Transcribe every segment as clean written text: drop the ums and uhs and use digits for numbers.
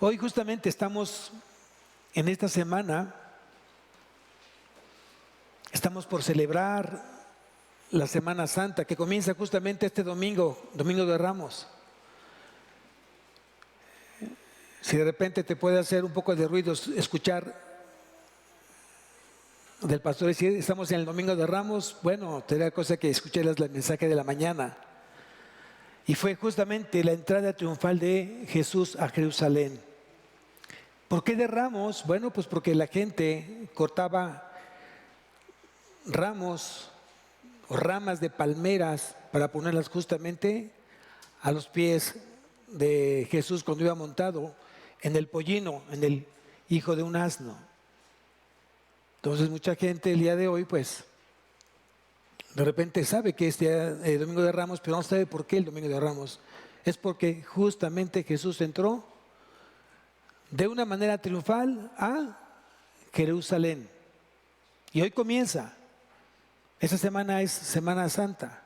Hoy justamente estamos en esta semana, estamos por celebrar la Semana Santa que comienza justamente este domingo, Domingo de Ramos. Si de repente te puede hacer un poco de ruido escuchar del pastor decir, estamos en el Domingo de Ramos, bueno, sería cosa que escucharas el mensaje de la mañana. Y fue justamente la entrada triunfal de Jesús a Jerusalén. ¿Por qué de ramos? Bueno, pues porque la gente cortaba ramos o ramas de palmeras para ponerlas justamente a los pies de Jesús cuando iba montado en el pollino, en el hijo de un asno. Entonces mucha gente el día de hoy pues de repente sabe que es Domingo de Ramos, pero no sabe por qué el Domingo de Ramos. Es porque justamente Jesús entró de una manera triunfal a Jerusalén. Y hoy comienza. Esta semana es Semana Santa.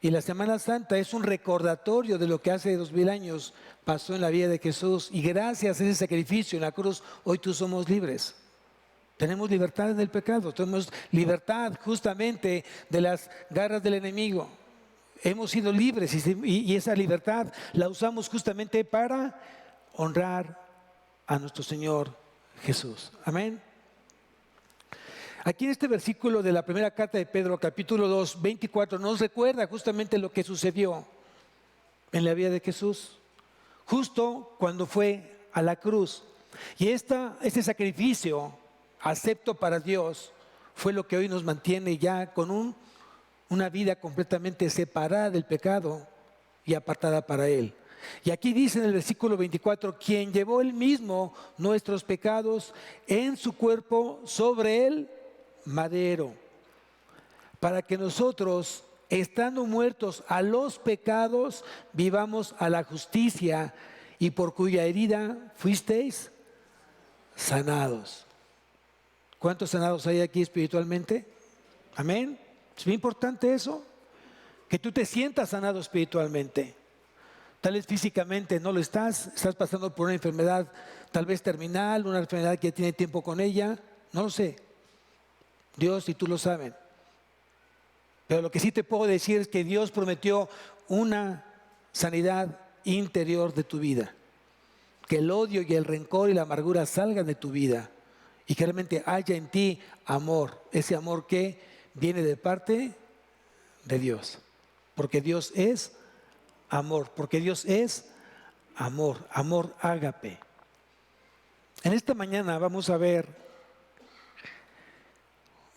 Y la Semana Santa es un recordatorio de lo que hace 2000 años pasó en la vida de Jesús. Y gracias a ese sacrificio en la cruz, hoy tú somos libres. Tenemos libertad en el pecado, tenemos libertad justamente de las garras del enemigo. Hemos sido libres y esa libertad la usamos justamente para honrar a nuestro Señor Jesús. Amén. Aquí en este versículo de la primera carta de Pedro, capítulo 2, 24, nos recuerda justamente lo que sucedió en la vida de Jesús, justo cuando fue a la cruz. Y este sacrificio acepto para Dios fue lo que hoy nos mantiene ya con una vida completamente separada del pecado y apartada para Él. Y aquí dice en el versículo 24, quien llevó Él mismo nuestros pecados en su cuerpo sobre el madero, para que nosotros, estando muertos a los pecados, vivamos a la justicia, y por cuya herida fuisteis sanados. ¿Cuántos sanados hay aquí espiritualmente? Amén. Es muy importante eso, que tú te sientas sanado espiritualmente. Tal vez físicamente no lo estás pasando por una enfermedad tal vez terminal, una enfermedad que tiene tiempo con ella, no lo sé. Dios y tú lo saben. Pero lo que sí te puedo decir es que Dios prometió una sanidad interior de tu vida. Que el odio y el rencor y la amargura salgan de tu vida. Y que realmente haya en ti amor. Ese amor que viene de parte de Dios. Porque Dios es amor. Porque Dios es amor. Amor ágape. En esta mañana vamos a ver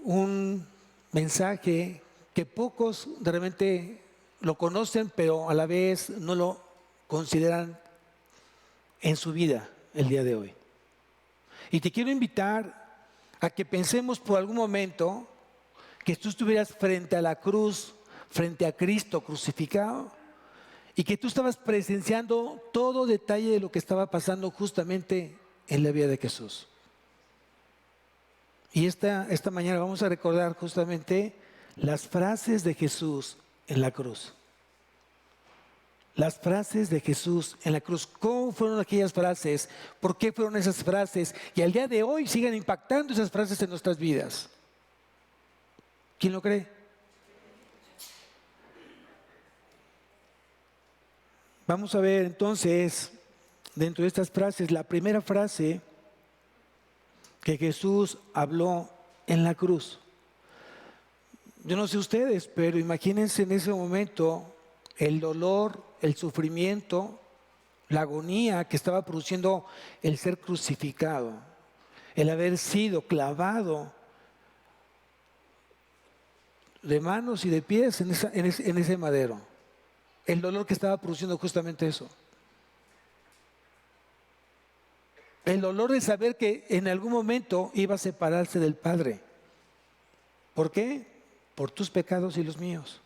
un mensaje que pocos realmente lo conocen, pero a la vez no lo consideran en su vida el día de hoy. Y te quiero invitar a que pensemos por algún momento que tú estuvieras frente a la cruz, frente a Cristo crucificado, y que tú estabas presenciando todo detalle de lo que estaba pasando justamente en la vida de Jesús. Y esta mañana vamos a recordar justamente las frases de Jesús en la cruz. Las frases de Jesús en la cruz. ¿Cómo fueron aquellas frases? ¿Por qué fueron esas frases? Y al día de hoy siguen impactando esas frases en nuestras vidas. ¿Quién lo cree? Vamos a ver entonces, dentro de estas frases, la primera frase que Jesús habló en la cruz. Yo no sé ustedes, pero imagínense en ese momento el dolor, el sufrimiento, la agonía que estaba produciendo el ser crucificado, el haber sido clavado de manos y de pies en ese madero. El dolor que estaba produciendo justamente eso. El dolor de saber que en algún momento iba a separarse del Padre. ¿Por qué? Por tus pecados y los míos.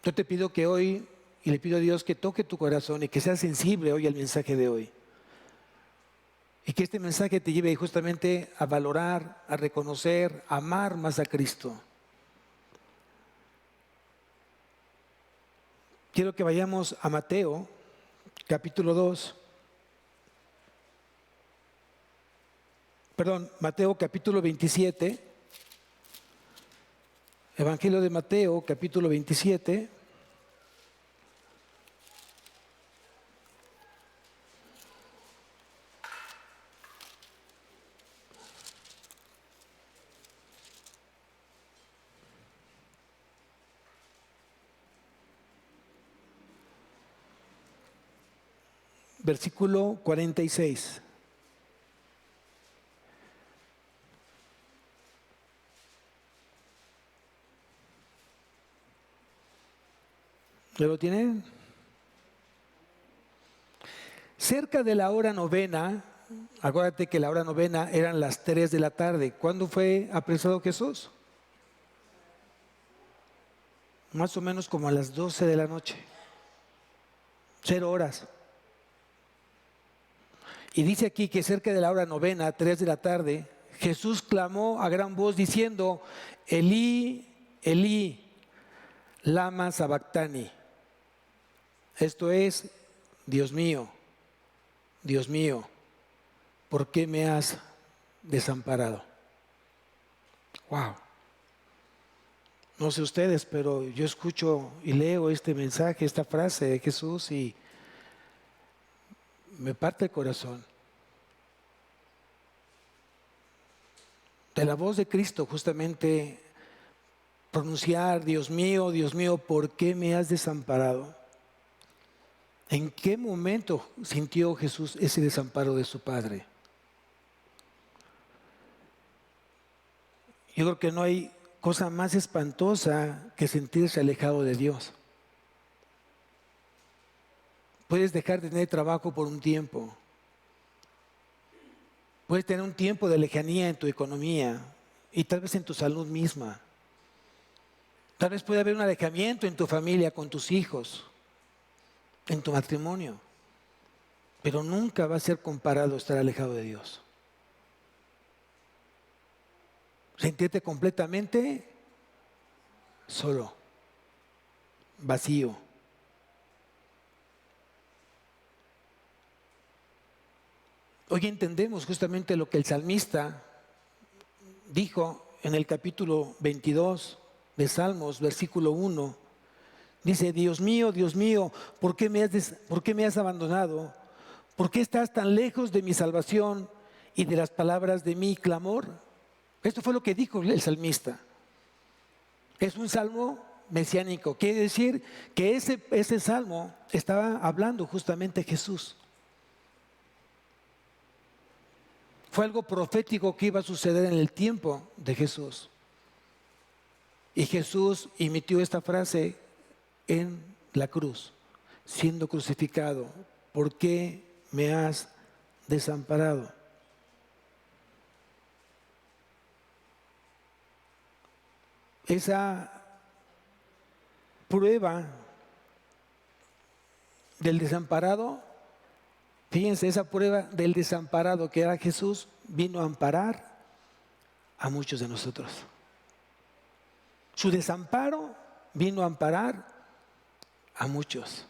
Yo te pido que hoy, y le pido a Dios que toque tu corazón y que seas sensible hoy al mensaje de hoy. Y que este mensaje te lleve justamente a valorar, a reconocer, a amar más a Cristo. Quiero que vayamos a Mateo, capítulo 2. Perdón, Mateo capítulo 27. Evangelio de Mateo capítulo 27. Versículo 46. ¿Ya lo tienen? Cerca de la hora novena, acuérdate que la hora novena eran las 3 de la tarde. ¿Cuándo fue apresado Jesús? Más o menos como a las 12 de la noche. 0 horas. Y dice aquí que cerca de la hora novena, 3 de la tarde, Jesús clamó a gran voz diciendo: Elí, Elí, lama sabactani. Esto es: Dios mío, ¿por qué me has desamparado? Wow. No sé ustedes, pero yo escucho y leo este mensaje, esta frase de Jesús, y me parte el corazón. De la voz de Cristo, justamente pronunciar: Dios mío, ¿por qué me has desamparado? ¿En qué momento sintió Jesús ese desamparo de su Padre? Yo creo que no hay cosa más espantosa que sentirse alejado de Dios. Puedes dejar de tener trabajo por un tiempo. Puedes tener un tiempo de lejanía en tu economía y tal vez en tu salud misma. Tal vez puede haber un alejamiento en tu familia, con tus hijos, en tu matrimonio. Pero nunca va a ser comparado estar alejado de Dios. Sentirte completamente solo, vacío. Hoy entendemos justamente lo que el salmista dijo en el capítulo 22 de Salmos, versículo 1. Dice: Dios mío, ¿por qué me has abandonado? ¿Por qué estás tan lejos de mi salvación y de las palabras de mi clamor? Esto fue lo que dijo el salmista. Es un salmo mesiánico. Quiere decir que ese salmo estaba hablando justamente Jesús. Fue algo profético que iba a suceder en el tiempo de Jesús. Y Jesús emitió esta frase en la cruz, siendo crucificado: ¿por qué me has desamparado? Esa prueba del desamparado, fíjense, esa prueba del desamparado que era Jesús, vino a amparar a muchos de nosotros. Su desamparo vino a amparar a muchos,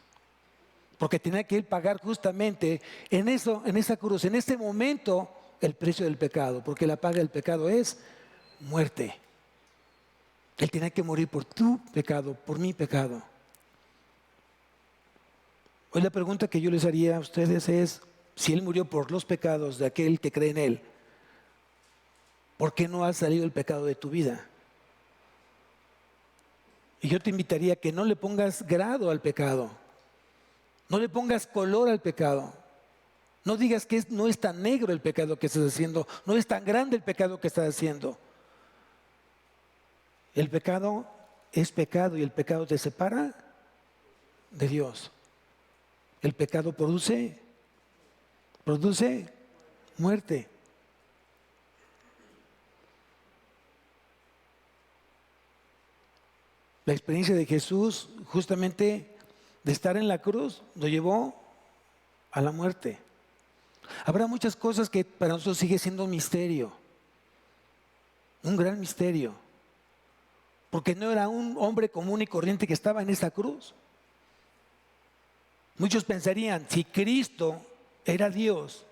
porque tenía que él pagar justamente en esa cruz, en ese momento, el precio del pecado, porque la paga del pecado es muerte. Él tenía que morir por tu pecado, por mi pecado. Hoy la pregunta que yo les haría a ustedes es: si Él murió por los pecados de aquel que cree en Él, ¿por qué no ha salido el pecado de tu vida? Y yo te invitaría a que no le pongas grado al pecado, no le pongas color al pecado, no digas que no es tan negro el pecado que estás haciendo, no es tan grande el pecado que estás haciendo. El pecado es pecado y el pecado te separa de Dios. El pecado produce muerte. La experiencia de Jesús, justamente de estar en la cruz, lo llevó a la muerte. Habrá muchas cosas que para nosotros sigue siendo un misterio, un gran misterio, porque no era un hombre común y corriente que estaba en esa cruz. Muchos pensarían, si Cristo era Dios,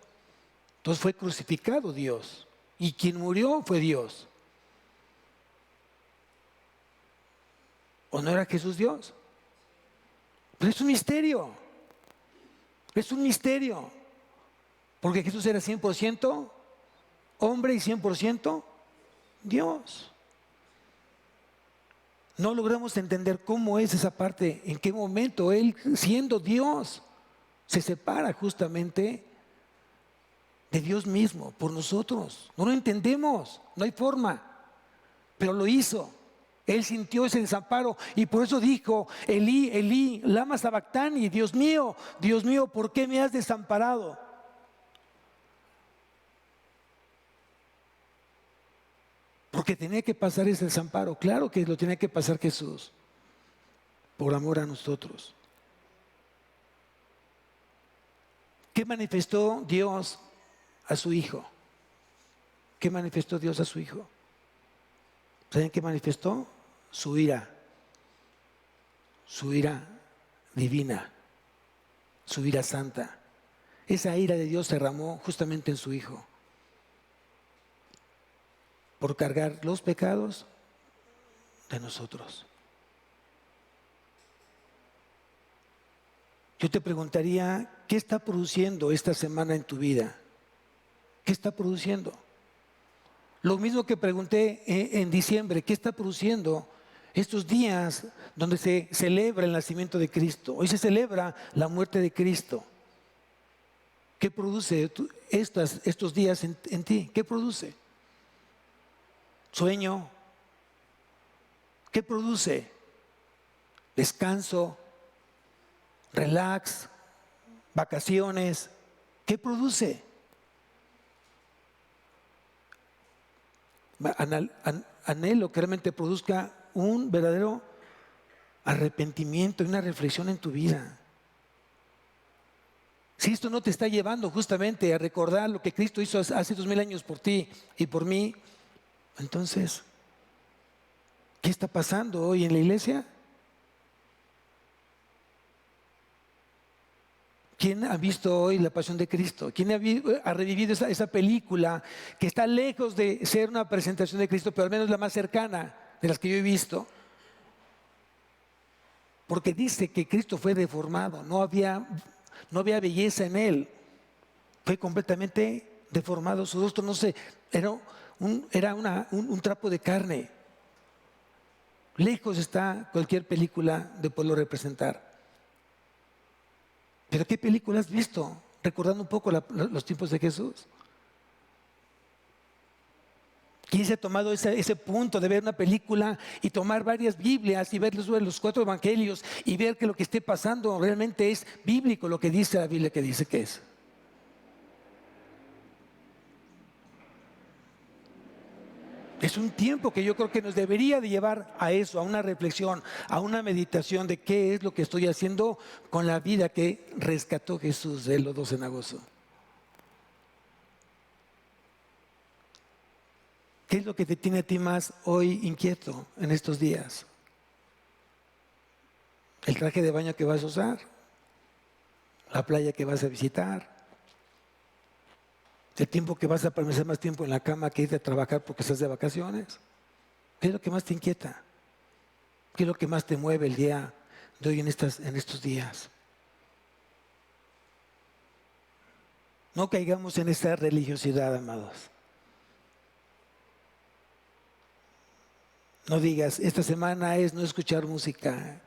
entonces fue crucificado Dios. Y quien murió fue Dios. ¿O no era Jesús Dios? Pero es un misterio. Es un misterio. Porque Jesús era 100% hombre y 100% Dios. No logramos entender cómo es esa parte, en qué momento Él, siendo Dios, se separa justamente de Dios mismo por nosotros. No lo entendemos, no hay forma, pero lo hizo. Él sintió ese desamparo y por eso dijo, Elí, Elí, lama sabactani, Dios mío, ¿por qué me has desamparado? Porque tenía que pasar ese desamparo. Claro que lo tenía que pasar Jesús, por amor a nosotros. ¿Qué manifestó Dios a su Hijo? ¿Qué manifestó Dios a su Hijo? ¿Saben qué manifestó? Su ira divina, su ira santa. Esa ira de Dios se derramó justamente en su Hijo, por cargar los pecados de nosotros. Yo te preguntaría, ¿qué está produciendo esta semana en tu vida? ¿Qué está produciendo? Lo mismo que pregunté en diciembre, ¿qué está produciendo estos días donde se celebra el nacimiento de Cristo? Hoy se celebra la muerte de Cristo. ¿Qué produce estos días en ti? ¿Qué produce? ¿Sueño? ¿Qué produce? ¿Descanso? ¿Relax? ¿Vacaciones? ¿Qué produce? Anhelo que realmente produzca un verdadero arrepentimiento y una reflexión en tu vida. Si esto no te está llevando justamente a recordar lo que Cristo hizo hace 2000 años por ti y por mí, entonces, ¿qué está pasando hoy en la iglesia? ¿Quién ha visto hoy la Pasión de Cristo? ¿Quién ha revivido esa película que está lejos de ser una presentación de Cristo, pero al menos la más cercana de las que yo he visto? Porque dice que Cristo fue deformado, no había belleza en Él. Fue completamente deformado, su rostro, no sé, era un trapo de carne. Lejos está cualquier película de poderlo representar. ¿Pero qué película has visto? Recordando un poco los tiempos de Jesús. ¿Quién se ha tomado ese punto de ver una película y tomar varias Biblias y ver los 4 evangelios y ver que lo que esté pasando realmente es bíblico, lo que dice la Biblia que dice que es? Es un tiempo que yo creo que nos debería de llevar a eso, a una reflexión, a una meditación de qué es lo que estoy haciendo con la vida que rescató Jesús del lodo cenagoso. ¿Qué es lo que te tiene a ti más hoy inquieto en estos días? ¿El traje de baño que vas a usar? ¿La playa que vas a visitar? ¿El tiempo que vas a permanecer más tiempo en la cama que irte a trabajar porque estás de vacaciones? ¿Qué es lo que más te inquieta? ¿Qué es lo que más te mueve el día de hoy en estos días? No caigamos en esta religiosidad, amados. No digas, esta semana es no escuchar música,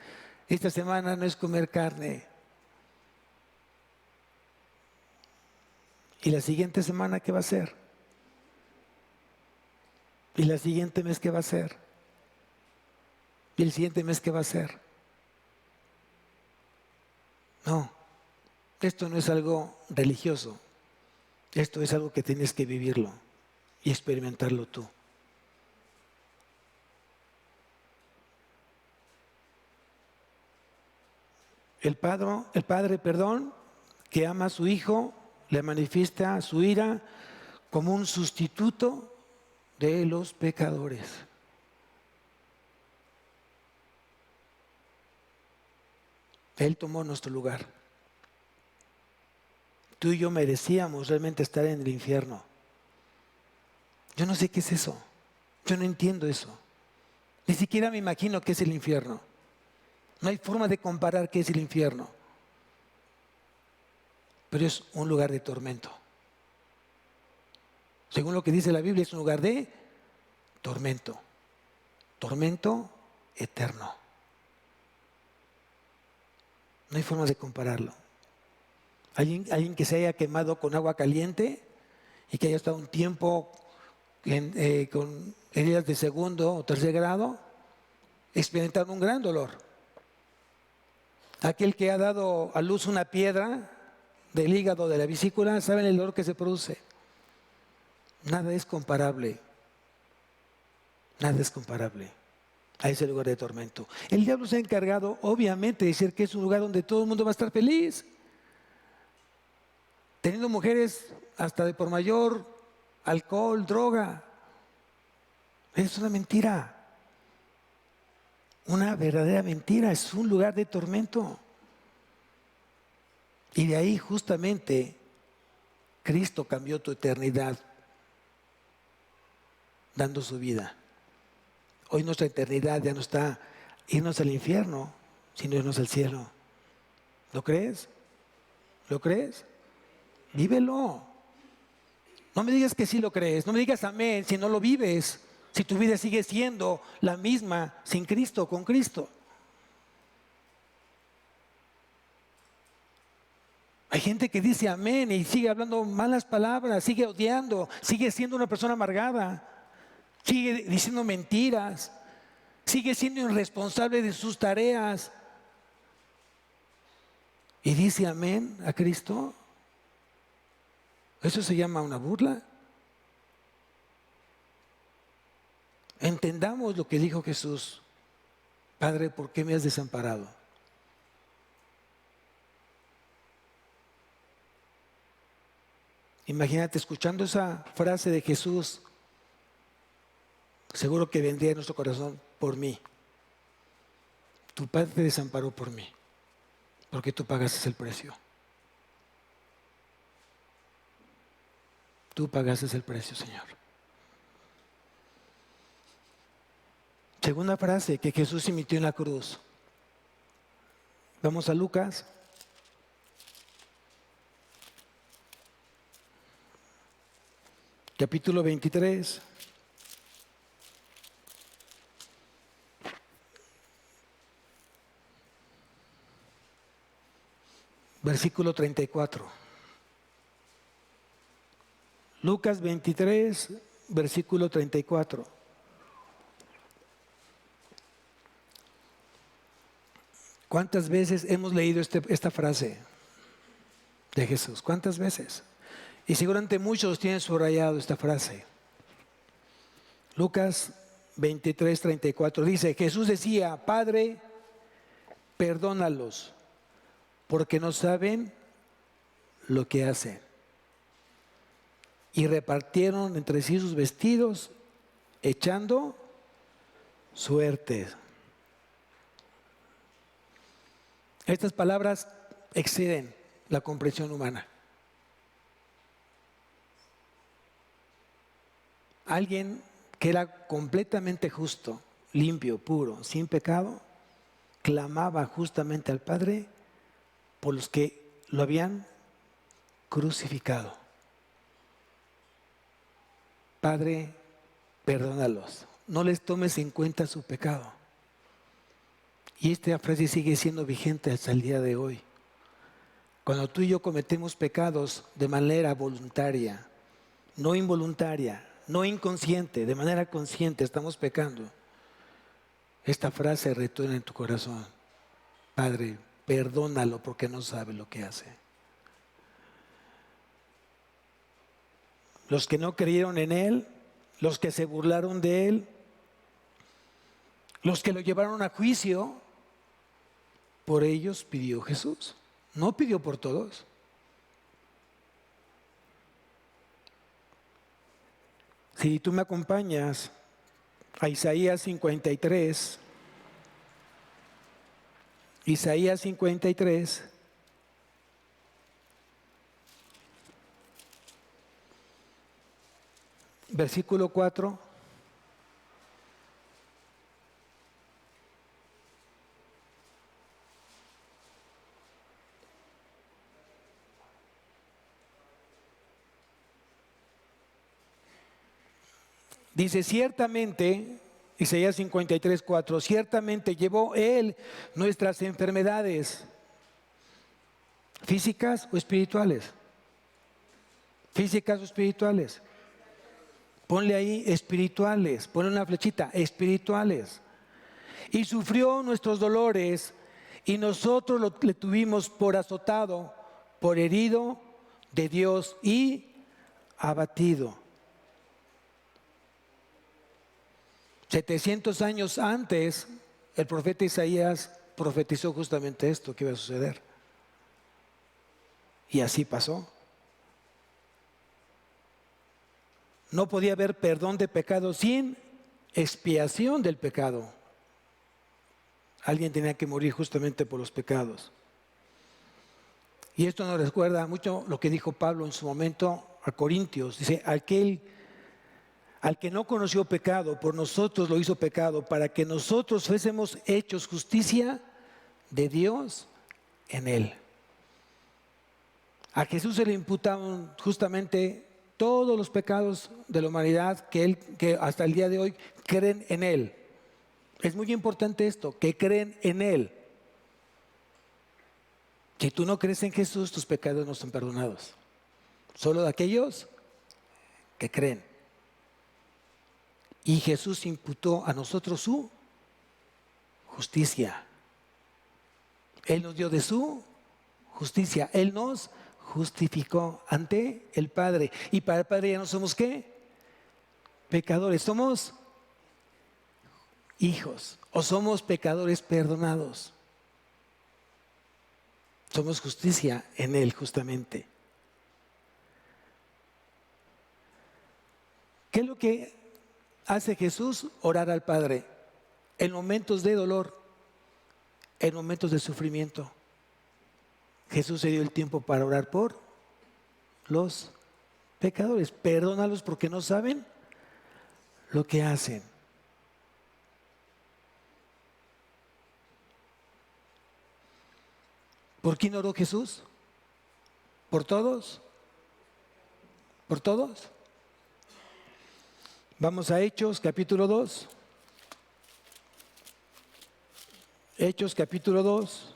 esta semana no es comer carne. ¿Y la siguiente semana qué va a ser? ¿Y la siguiente mes qué va a ser? ¿Y el siguiente mes qué va a ser? No, esto no es algo religioso. Esto es algo que tienes que vivirlo y experimentarlo tú. El padre, que ama a su hijo, le manifiesta su ira como un sustituto de los pecadores. Él tomó nuestro lugar. Tú y yo merecíamos realmente estar en el infierno. Yo no sé qué es eso. Yo no entiendo eso. Ni siquiera me imagino qué es el infierno. No hay forma de comparar qué es el infierno. Pero es un lugar de tormento. Según lo que dice la Biblia, es un lugar de tormento. Tormento eterno. No hay forma de compararlo. Alguien que se haya quemado con agua caliente y que haya estado un tiempo con heridas de segundo o tercer grado, experimentaron un gran dolor. Aquel que ha dado a luz una piedra del hígado, de la vesícula, saben el dolor que se produce. Nada es comparable. Nada es comparable a ese lugar de tormento. El diablo se ha encargado, obviamente, de decir que es un lugar donde todo el mundo va a estar feliz. Teniendo mujeres hasta de por mayor, alcohol, droga. Es una mentira. Una verdadera mentira. Es un lugar de tormento. Y de ahí justamente Cristo cambió tu eternidad dando su vida. Hoy nuestra eternidad ya no está irnos al infierno, sino irnos al cielo. ¿Lo crees? ¿Lo crees? Vívelo. No me digas que sí lo crees, no me digas amén si no lo vives, si tu vida sigue siendo la misma sin Cristo, con Cristo. Hay gente que dice amén y sigue hablando malas palabras, sigue odiando, sigue siendo una persona amargada, sigue diciendo mentiras, sigue siendo irresponsable de sus tareas. Y dice amén a Cristo. ¿Eso se llama una burla? Entendamos lo que dijo Jesús. Padre, ¿por qué me has desamparado? Imagínate escuchando esa frase de Jesús, seguro que vendría en nuestro corazón: por mí. Tu Padre te desamparó por mí, porque tú pagaste el precio. Tú pagaste el precio, Señor. Segunda frase que Jesús emitió en la cruz. Vamos a Lucas. Capítulo 23. Versículo 34. Lucas 23, versículo 34. ¿Cuántas veces hemos leído esta frase de Jesús? ¿Cuántas veces? Y seguramente muchos tienen subrayado esta frase. Lucas 23, 34 dice: Jesús decía: Padre, perdónalos, porque no saben lo que hacen. Y repartieron entre sí sus vestidos, echando suertes. Estas palabras exceden la comprensión humana. Alguien que era completamente justo, limpio, puro, sin pecado, clamaba justamente al Padre por los que lo habían crucificado. Padre, perdónalos, no les tomes en cuenta su pecado. Y esta frase sigue siendo vigente hasta el día de hoy. Cuando tú y yo cometemos pecados de manera voluntaria, no involuntaria, no inconsciente, de manera consciente estamos pecando, esta frase resuena en tu corazón: Padre, perdónalo porque no sabe lo que hace. Los que no creyeron en Él, los que se burlaron de Él, los que lo llevaron a juicio, por ellos pidió Jesús. No pidió por todos. Si tú me acompañas a Isaías 53, Isaías 53, versículo 4. Dice, ciertamente, Isaías 53, 4, ciertamente llevó Él nuestras enfermedades físicas o espirituales. Físicas o espirituales. Ponle ahí espirituales, ponle una flechita, espirituales. Y sufrió nuestros dolores y nosotros le tuvimos por azotado, por herido de Dios y abatido. 700 años antes, el profeta Isaías profetizó justamente esto que iba a suceder. Y así pasó. No podía haber perdón de pecado sin expiación del pecado. Alguien tenía que morir justamente por los pecados. Y esto nos recuerda mucho lo que dijo Pablo en su momento a Corintios. Dice, al que no conoció pecado, por nosotros lo hizo pecado, para que nosotros fuésemos hechos justicia de Dios en él. A Jesús se le imputaban justamente todos los pecados de la humanidad que hasta el día de hoy creen en él. Es muy importante esto, que creen en él. Si tú no crees en Jesús, tus pecados no son perdonados. Solo de aquellos que creen. Y Jesús imputó a nosotros su justicia. Él nos dio de su justicia. Él nos justificó ante el Padre. Y para el Padre ya no somos ¿qué? Pecadores. Somos hijos. O somos pecadores perdonados. Somos justicia en Él justamente. ¿Qué es lo que hace Jesús? Orar al Padre en momentos de dolor, en momentos de sufrimiento. Jesús se dio el tiempo para orar por los pecadores. Perdónalos porque no saben lo que hacen. ¿Por quién oró Jesús? ¿Por todos? ¿Por todos? Vamos a Hechos, capítulo 2. Hechos, capítulo 2.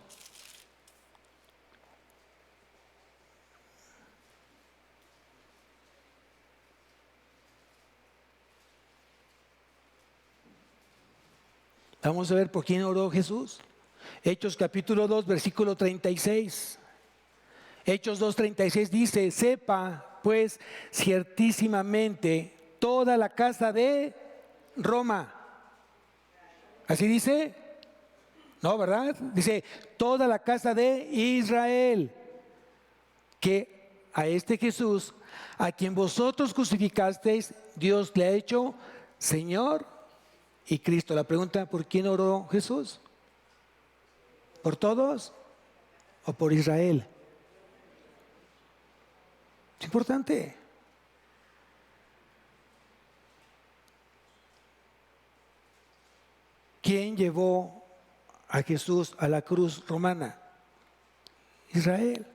Vamos a ver por quién oró Jesús. Hechos capítulo 2, versículo 36. Hechos 2:36 dice, sepa pues ciertísimamente toda la casa de Roma. ¿Así dice? No, ¿verdad? Dice, toda la casa de Israel, que a este Jesús, a quien vosotros crucificasteis, Dios le ha hecho Señor y Cristo. La pregunta, ¿por quién oró Jesús? ¿Por todos o por Israel? Es importante. ¿Quién llevó a Jesús a la cruz romana? Israel.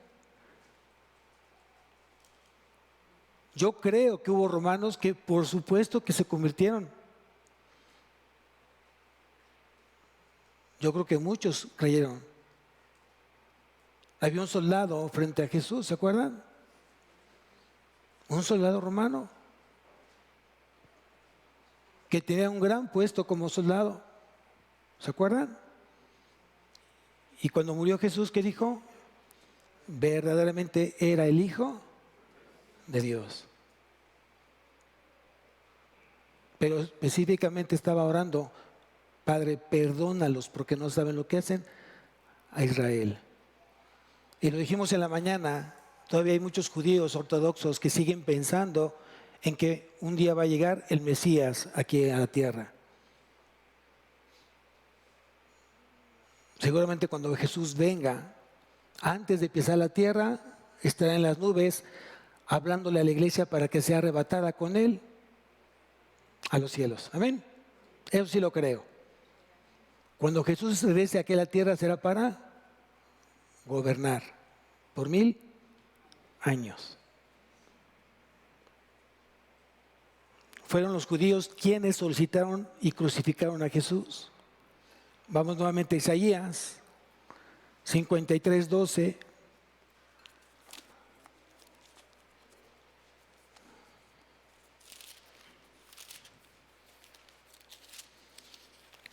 Yo creo que hubo romanos que por supuesto que se convirtieron. Yo creo que muchos creyeron. Había un soldado frente a Jesús, ¿se acuerdan? Un soldado romano que tenía un gran puesto como soldado, ¿se acuerdan? Y cuando murió Jesús, ¿qué dijo? Verdaderamente era el Hijo de Dios. Pero específicamente estaba orando, Padre, perdónalos porque no saben lo que hacen a Israel. Y lo dijimos en la mañana, todavía hay muchos judíos ortodoxos que siguen pensando en que un día va a llegar el Mesías aquí a la tierra. Seguramente cuando Jesús venga, antes de pisar la tierra, estará en las nubes hablándole a la iglesia para que sea arrebatada con él. a los cielos. Amén. Eso sí lo creo. Cuando Jesús regrese aquí a la tierra será para gobernar por 1000 años. Fueron los judíos quienes solicitaron y crucificaron a Jesús. Vamos nuevamente a Isaías 53:12.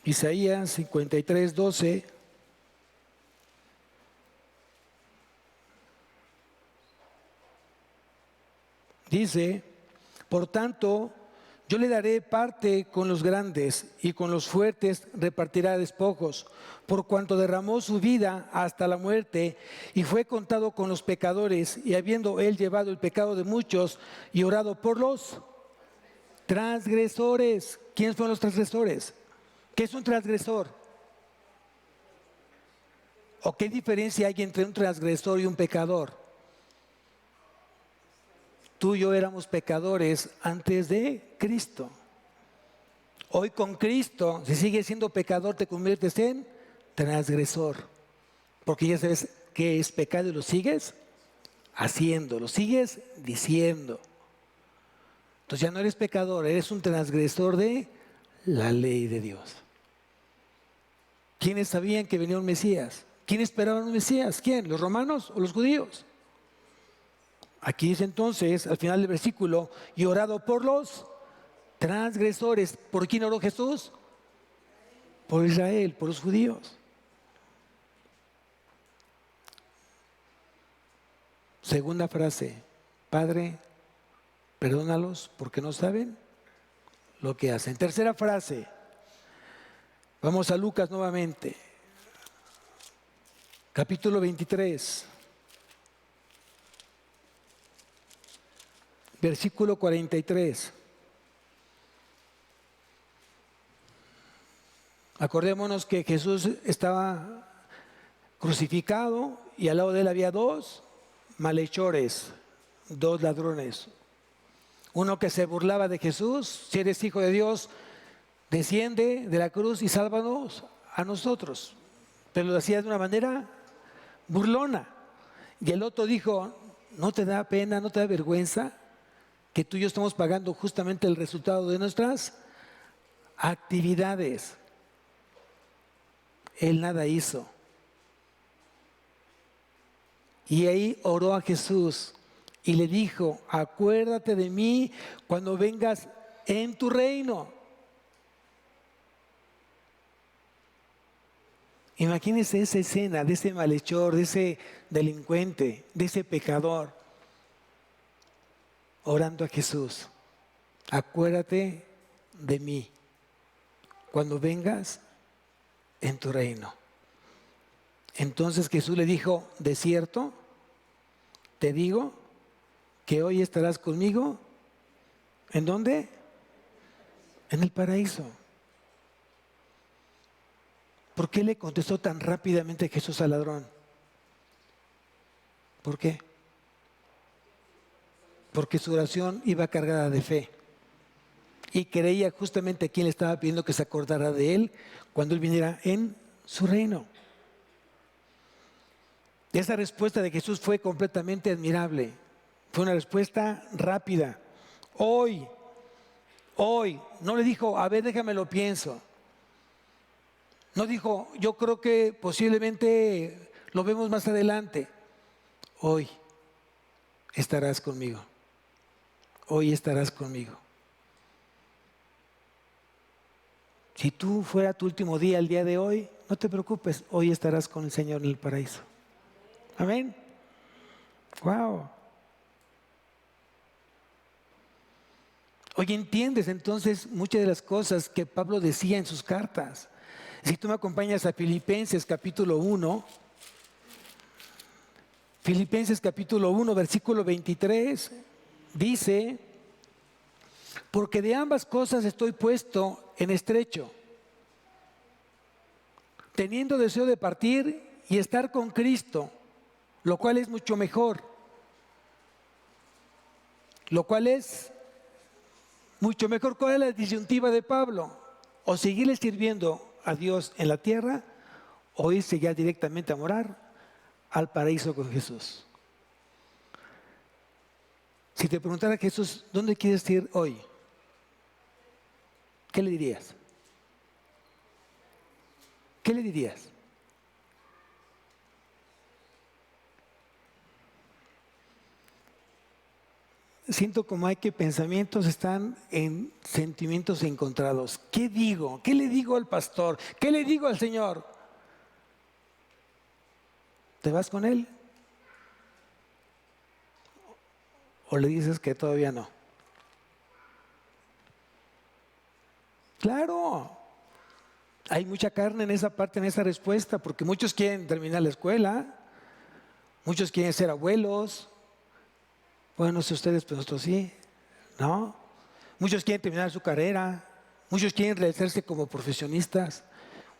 Isaías 53:12. Dice: por tanto, yo le daré parte con los grandes y con los fuertes repartirá despojos, por cuanto derramó su vida hasta la muerte y fue contado con los pecadores, y habiendo él llevado el pecado de muchos y orado por los transgresores. ¿Quiénes fueron los transgresores? ¿Qué es un transgresor? ¿O qué diferencia hay entre un transgresor y un pecador? Tú y yo éramos pecadores antes de Cristo. Hoy con Cristo, si sigues siendo pecador, te conviertes en transgresor. Porque ya sabes qué es pecado y lo sigues haciendo, lo sigues diciendo. Entonces ya no eres pecador, eres un transgresor de la ley de Dios. ¿Quiénes sabían que venía un Mesías? ¿Quién esperaban un Mesías? ¿Quién? ¿Los romanos o los judíos? Aquí dice entonces, al final del versículo, y orado por los transgresores. ¿Por quién oró Jesús? Por Israel, por los judíos. Segunda frase: Padre, perdónalos porque no saben lo que hacen. Tercera frase, vamos a Lucas nuevamente, capítulo 23. Versículo 43. Acordémonos que Jesús estaba crucificado y al lado de él había dos malhechores, dos ladrones. Uno que se burlaba de Jesús: si eres hijo de Dios, desciende de la cruz y sálvanos a nosotros. Pero lo hacía de una manera burlona. Y el otro dijo: ¿no te da pena, no te da vergüenza que tú y yo estamos pagando justamente el resultado de nuestras actividades? Él nada hizo. Y ahí oró a Jesús y le dijo: acuérdate de mí cuando vengas en tu reino. Imagínense esa escena de ese malhechor, de ese delincuente, de ese pecador, orando a Jesús: acuérdate de mí cuando vengas en tu reino. Entonces Jesús le dijo: de cierto, te digo que hoy estarás conmigo. ¿En dónde? En el paraíso. ¿Por qué le contestó tan rápidamente Jesús al ladrón? ¿Por qué? Porque su oración iba cargada de fe y creía justamente a quien le estaba pidiendo que se acordara de él cuando él viniera en su reino. Esa respuesta de Jesús fue completamente admirable. Fue una respuesta rápida. Hoy, no le dijo: a ver, déjame lo pienso. No dijo: yo creo que posiblemente lo vemos más adelante. Hoy estarás conmigo. Hoy estarás conmigo. Si tú fuera tu último día, el día de hoy, no te preocupes, hoy estarás con el Señor en el paraíso. Amén. Wow. Hoy entiendes entonces muchas de las cosas que Pablo decía en sus cartas. Si tú me acompañas a Filipenses capítulo 1, Filipenses capítulo 1, versículo 23, dice: porque de ambas cosas estoy puesto en estrecho, teniendo deseo de partir y estar con Cristo, lo cual es mucho mejor. Lo cual es Mucho mejor, ¿cuál es la disyuntiva de Pablo? O seguirle sirviendo a Dios en la tierra, o irse ya directamente a morar al paraíso con Jesús. Si te preguntara Jesús, ¿dónde quieres ir hoy? ¿Qué le dirías? ¿Qué le dirías? Siento como hay que pensamientos están en sentimientos encontrados. ¿Qué digo? ¿Qué le digo al pastor? ¿Qué le digo al Señor? ¿Te vas con Él? ¿O le dices que todavía no? Claro, hay mucha carne en esa parte, en esa respuesta, porque muchos quieren terminar la escuela, muchos quieren ser abuelos. Bueno, no sé ustedes, pero nosotros sí, ¿no? Muchos quieren terminar su carrera, muchos quieren realizarse como profesionistas,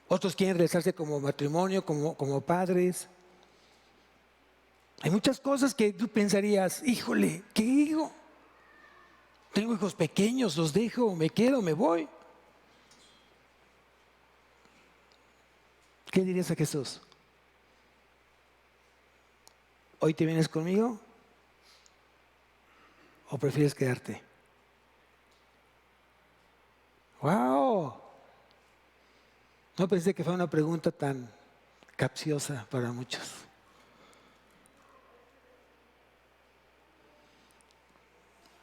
otros quieren realizarse como matrimonio, como padres. Hay muchas cosas que tú pensarías, híjole, ¿qué digo? Tengo hijos pequeños, los dejo, me quedo, me voy. ¿Qué dirías a Jesús? ¿Hoy te vienes conmigo? ¿O prefieres quedarte? ¡Wow! No pensé que fuera una pregunta tan capciosa para muchos.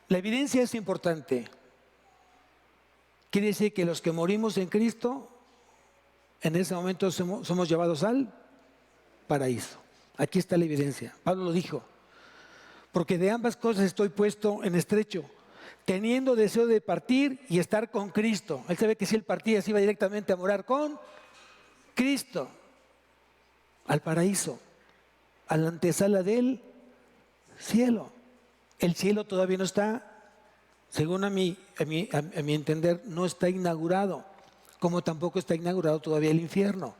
La evidencia es importante. Quiere decir que los que morimos en Cristo, en ese momento somos llevados al paraíso. Aquí está la evidencia. Pablo lo dijo. Porque de ambas cosas estoy puesto en estrecho, teniendo deseo de partir y estar con Cristo. Él sabe que si él partía se iba directamente a morar con Cristo, al paraíso, a la antesala del cielo. El cielo todavía no está, según a mi entender, no está inaugurado, como tampoco está inaugurado todavía el infierno.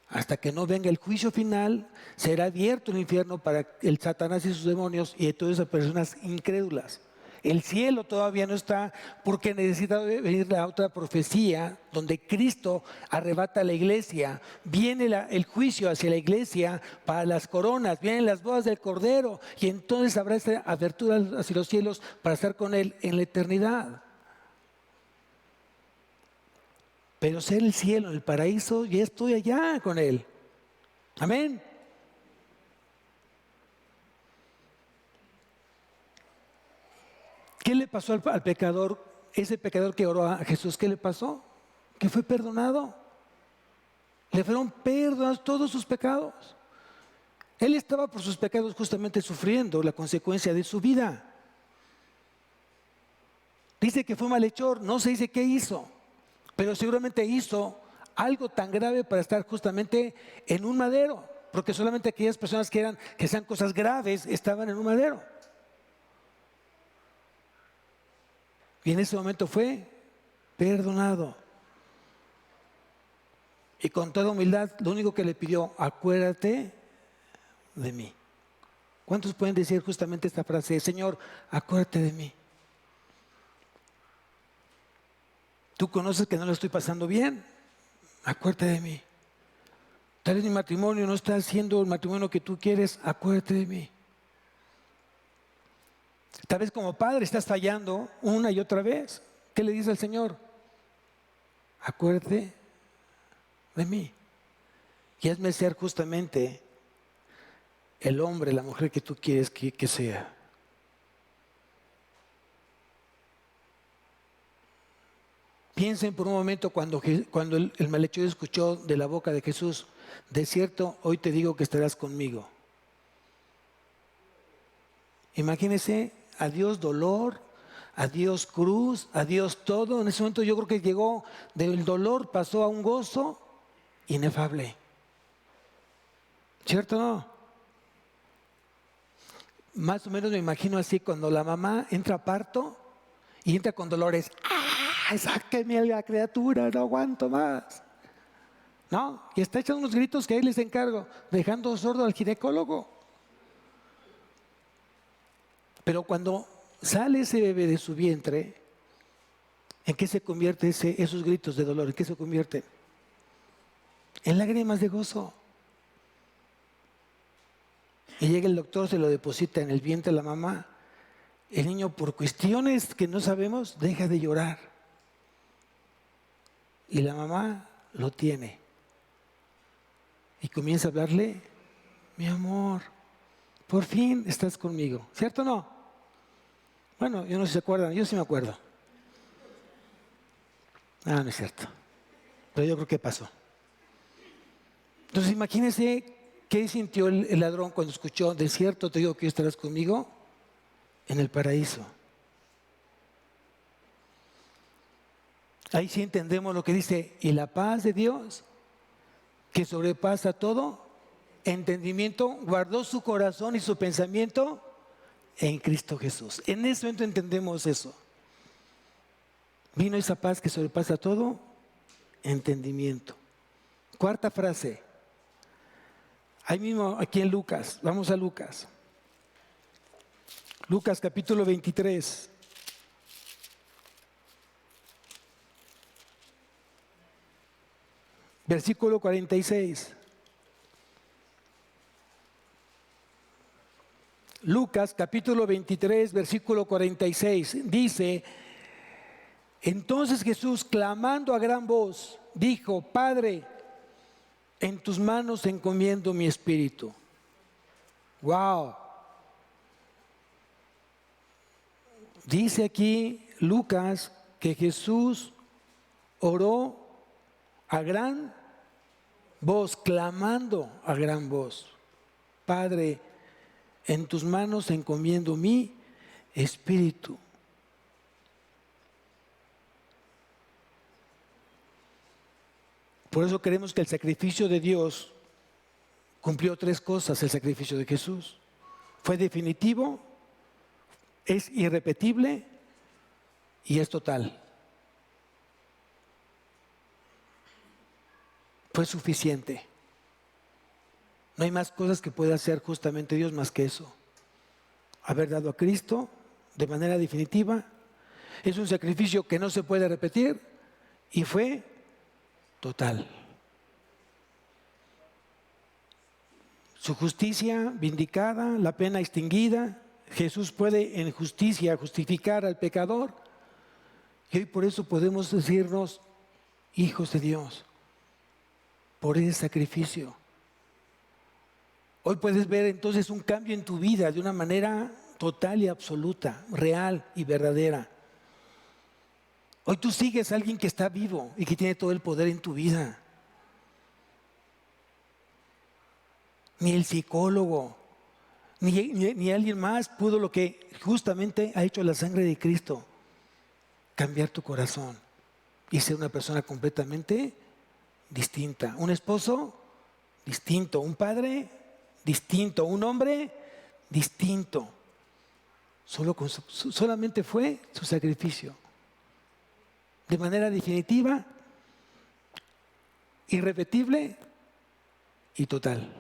Hasta que no venga el juicio final, será abierto el infierno para el Satanás y sus demonios y todas esas personas incrédulas. El cielo todavía no está porque necesita venir la otra profecía donde Cristo arrebata a la iglesia. Viene el juicio hacia la iglesia para las coronas, vienen las bodas del Cordero y entonces habrá esa abertura hacia los cielos para estar con Él en la eternidad. Pero ser el cielo, el paraíso, ya estoy allá con Él. Amén. ¿Qué le pasó al pecador? Ese pecador que oró a Jesús, ¿qué le pasó? Que fue perdonado. Le fueron perdonados todos sus pecados. Él estaba por sus pecados justamente sufriendo la consecuencia de su vida. Dice que fue malhechor, no se dice qué hizo, pero seguramente hizo algo tan grave para estar justamente en un madero, porque solamente aquellas personas que sean cosas graves estaban en un madero. Y en ese momento fue perdonado. Y con toda humildad, lo único que le pidió, acuérdate de mí. ¿Cuántos pueden decir justamente esta frase? Señor, acuérdate de mí. Tú conoces que no lo estoy pasando bien. Acuérdate de mí. Tal vez mi matrimonio no está siendo el matrimonio que tú quieres. Acuérdate de mí. Tal vez como padre estás fallando una y otra vez. ¿Qué le dice al Señor? Acuérdate de mí. Y hazme ser justamente el hombre, la mujer que tú quieres que sea. Piensen por un momento cuando el malhechor escuchó de la boca de Jesús, de cierto, hoy te digo que estarás conmigo. Imagínense, adiós dolor, adiós cruz, adiós todo. En ese momento yo creo que llegó del dolor, pasó a un gozo inefable. ¿Cierto o no? Más o menos me imagino así cuando la mamá entra a parto y entra con dolores. ¡Ah! ¡Sáqueme a la criatura! No aguanto más. ¿No? Y está echando unos gritos que ahí les encargo, dejando sordo al ginecólogo. Pero cuando sale ese bebé de su vientre, ¿En qué se convierte esos gritos de dolor? ¿En qué se convierten? En lágrimas de gozo. Y llega el doctor, se lo deposita en el vientre de la mamá. El niño, por cuestiones que no sabemos, deja de llorar. Y la mamá lo tiene. Y comienza a hablarle: mi amor, por fin estás conmigo. ¿Cierto o no? Bueno, yo no sé si se acuerdan, yo sí me acuerdo. Ah, no es cierto. Pero yo creo que pasó. Entonces imagínense qué sintió el ladrón cuando escuchó: de cierto te digo que estarás conmigo en el paraíso. Ahí sí entendemos lo que dice: y la paz de Dios, que sobrepasa todo entendimiento, guardó su corazón y su pensamiento en Cristo Jesús. En ese momento entendemos eso. Vino esa paz que sobrepasa todo entendimiento. Cuarta frase. Ahí mismo, aquí en Lucas. Vamos a Lucas. Lucas capítulo 23. Versículo 46. Lucas capítulo 23, versículo 46. Dice: entonces Jesús, clamando a gran voz, dijo: Padre, en tus manos encomiendo mi espíritu. Wow. Dice aquí Lucas que Jesús oró a gran voz, clamando a gran voz: Padre, en tus manos encomiendo mi espíritu. Por eso creemos que el sacrificio de Dios cumplió tres cosas. El sacrificio de Jesús fue definitivo, es irrepetible y es total. Fue suficiente. No hay más cosas que pueda hacer justamente Dios más que eso. Haber dado a Cristo de manera definitiva. Es un sacrificio que no se puede repetir y fue total. Su justicia vindicada, la pena extinguida. Jesús puede en justicia justificar al pecador. Y hoy por eso podemos decirnos hijos de Dios, por ese sacrificio. Hoy puedes ver entonces un cambio en tu vida de una manera total y absoluta, real y verdadera. Hoy tú sigues a alguien que está vivo y que tiene todo el poder en tu vida. Ni el psicólogo, ni alguien más pudo lo que justamente ha hecho la sangre de Cristo: cambiar tu corazón y ser una persona completamente distinta. Un esposo distinto, un padre distinto, un hombre distinto. Solamente fue su sacrificio. De manera definitiva, irrepetible y total.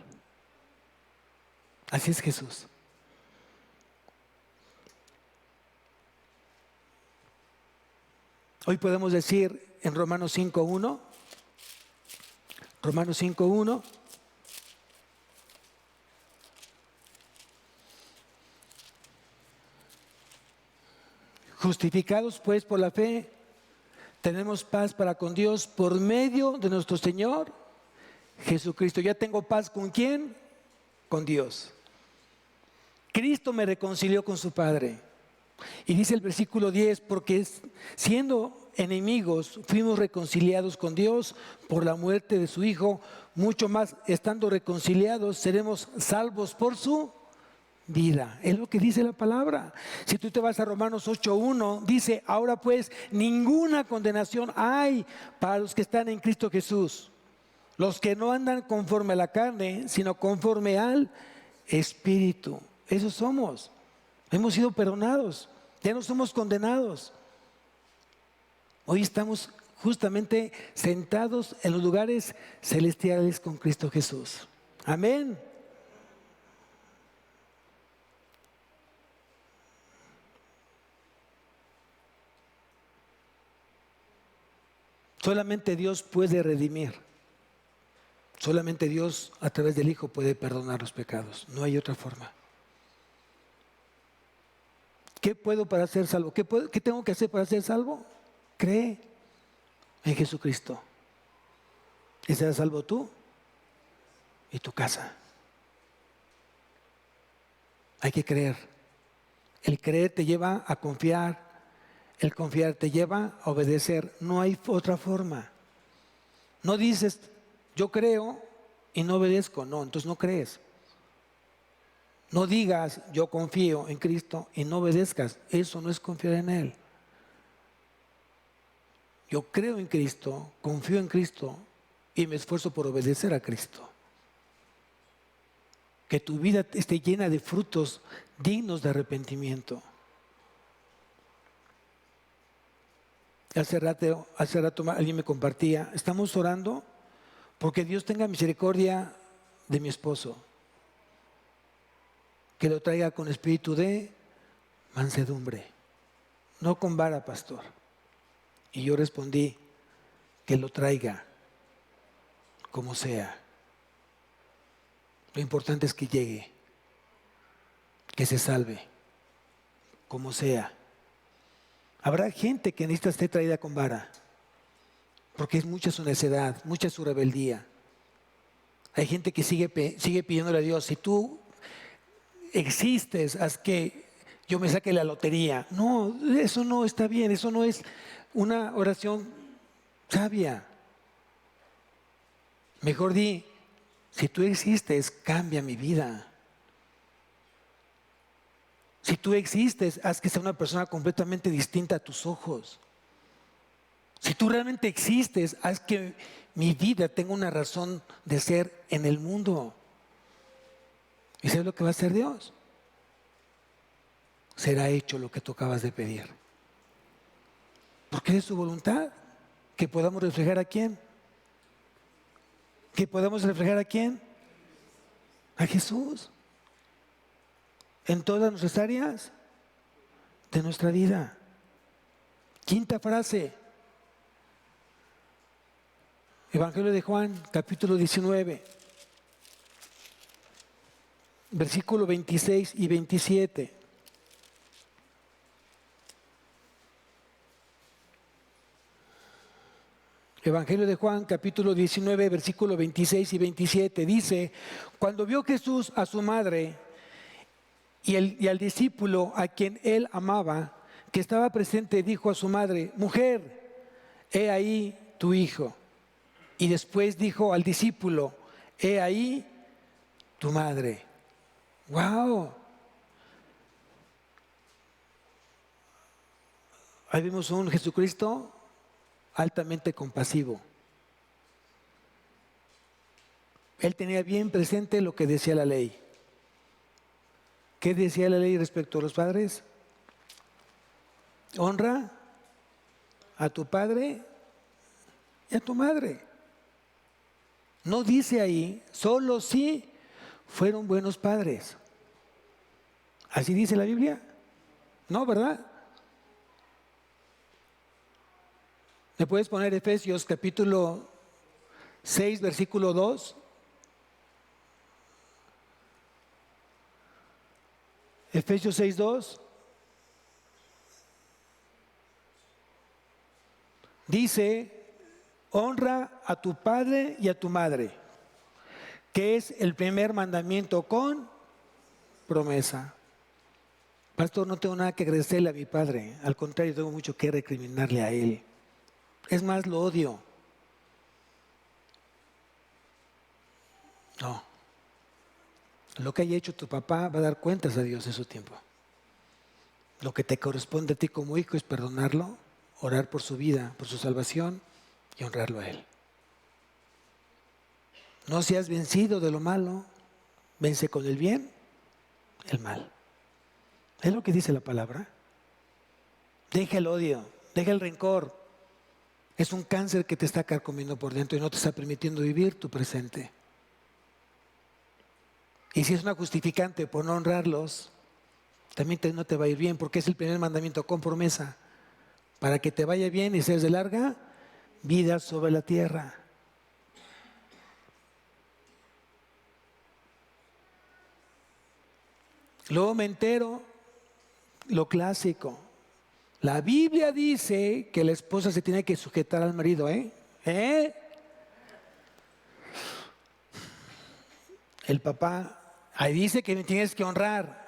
Así es Jesús. Hoy podemos decir en Romanos 5.1, Romanos 5.1, justificados pues por la fe, tenemos paz para con Dios por medio de nuestro Señor Jesucristo. Ya tengo paz ¿con quién? Con Dios. Cristo me reconcilió con su Padre. Y dice el versículo 10, porque siendo enemigos fuimos reconciliados con Dios por la muerte de su Hijo, mucho más estando reconciliados seremos salvos por su vida. Es lo que dice la palabra. Si tú te vas a Romanos 8.1, dice: ahora pues ninguna condenación hay para los que están en Cristo Jesús, los que no andan conforme a la carne, sino conforme al Espíritu. Esos somos. Hemos sido perdonados, ya no somos condenados. Hoy estamos justamente sentados en los lugares celestiales con Cristo Jesús. Amén. Solamente Dios puede redimir. Solamente Dios a través del Hijo puede perdonar los pecados. No hay otra forma. ¿Qué puedo para ser salvo? ¿Qué tengo que hacer para ser salvo? Cree en Jesucristo. Y serás salvo tú y tu casa. Hay que creer. El creer te lleva a confiar. El confiar te lleva a obedecer. No hay otra forma. No dices, yo creo y no obedezco. No, entonces no crees. No digas, yo confío en Cristo y no obedezcas. Eso no es confiar en Él. Yo creo en Cristo, confío en Cristo y me esfuerzo por obedecer a Cristo. Que tu vida esté llena de frutos dignos de arrepentimiento. Hace rato alguien me compartía, estamos orando porque Dios tenga misericordia de mi esposo, que lo traiga con espíritu de mansedumbre, no con vara, pastor. Y yo respondí, que lo traiga como sea. Lo importante es que llegue, que se salve, como sea. Habrá gente que necesita ser traída con vara, porque es mucha su necedad, mucha su rebeldía. Hay gente que sigue pidiéndole a Dios, si tú existes, haz que yo me saque la lotería. No, eso no está bien, eso no es una oración sabia. Mejor di, si tú existes, cambia mi vida. Si tú existes, haz que sea una persona completamente distinta a tus ojos. Si tú realmente existes, haz que mi vida tenga una razón de ser en el mundo. ¿Y sabes lo que va a hacer Dios? Será hecho lo que tú acabas de pedir. Porque es su voluntad. Que podamos reflejar a quién. Que podamos reflejar a quién. A Jesús. En todas nuestras áreas de nuestra vida. Quinta frase. Evangelio de Juan, capítulo 19, versículo 26 y 27. Evangelio de Juan, capítulo 19, versículo 26 y 27. Dice, cuando vio Jesús a su madre y al discípulo a quien él amaba, que estaba presente, dijo a su madre, mujer, he ahí tu hijo. Y después dijo al discípulo, he ahí tu madre. ¡Wow! Ahí vemos un Jesucristo altamente compasivo. Él tenía bien presente lo que decía la ley. ¿Qué decía la ley respecto a los padres? Honra a tu padre y a tu madre. No dice ahí, solo si fueron buenos padres. ¿Así dice la Biblia? No, ¿verdad? ¿Me puedes poner Efesios capítulo 6, versículo 2? Efesios 6, 2. Dice, honra a tu padre y a tu madre, que es el primer mandamiento con promesa. Pastor, no tengo nada que agradecerle a mi padre, al contrario, tengo mucho que recriminarle a él. Es más, lo odio. No. Lo que haya hecho tu papá va a dar cuentas a Dios en su tiempo. Lo que te corresponde a ti como hijo es perdonarlo, orar por su vida, por su salvación y honrarlo a Él. No seas vencido de lo malo, vence con el bien el mal. Es lo que dice la palabra. Deja el odio, deja el rencor. Es un cáncer que te está carcomiendo por dentro y no te está permitiendo vivir tu presente. Y si es una justificante por no honrarlos, también no te va a ir bien, porque es el primer mandamiento con promesa. Para que te vaya bien y seas de larga vida sobre la tierra. Luego me entero lo clásico. La Biblia dice que la esposa se tiene que sujetar al marido, ¿eh? El papá, ahí dice que me tienes que honrar,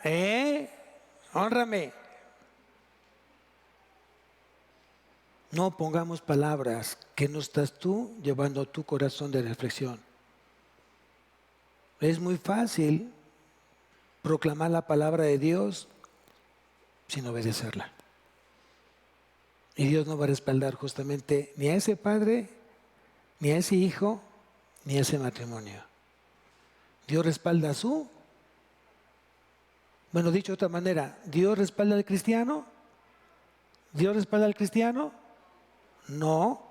Hónrame. No pongamos palabras que no estás tú llevando a tu corazón de reflexión. Es muy fácil proclamar la palabra de Dios sin obedecerla. Y Dios no va a respaldar justamente ni a ese padre, ni a ese hijo, ni a ese matrimonio. Dios respalda a bueno, dicho de otra manera, ¿Dios respalda al cristiano? ¿Dios respalda al cristiano? No,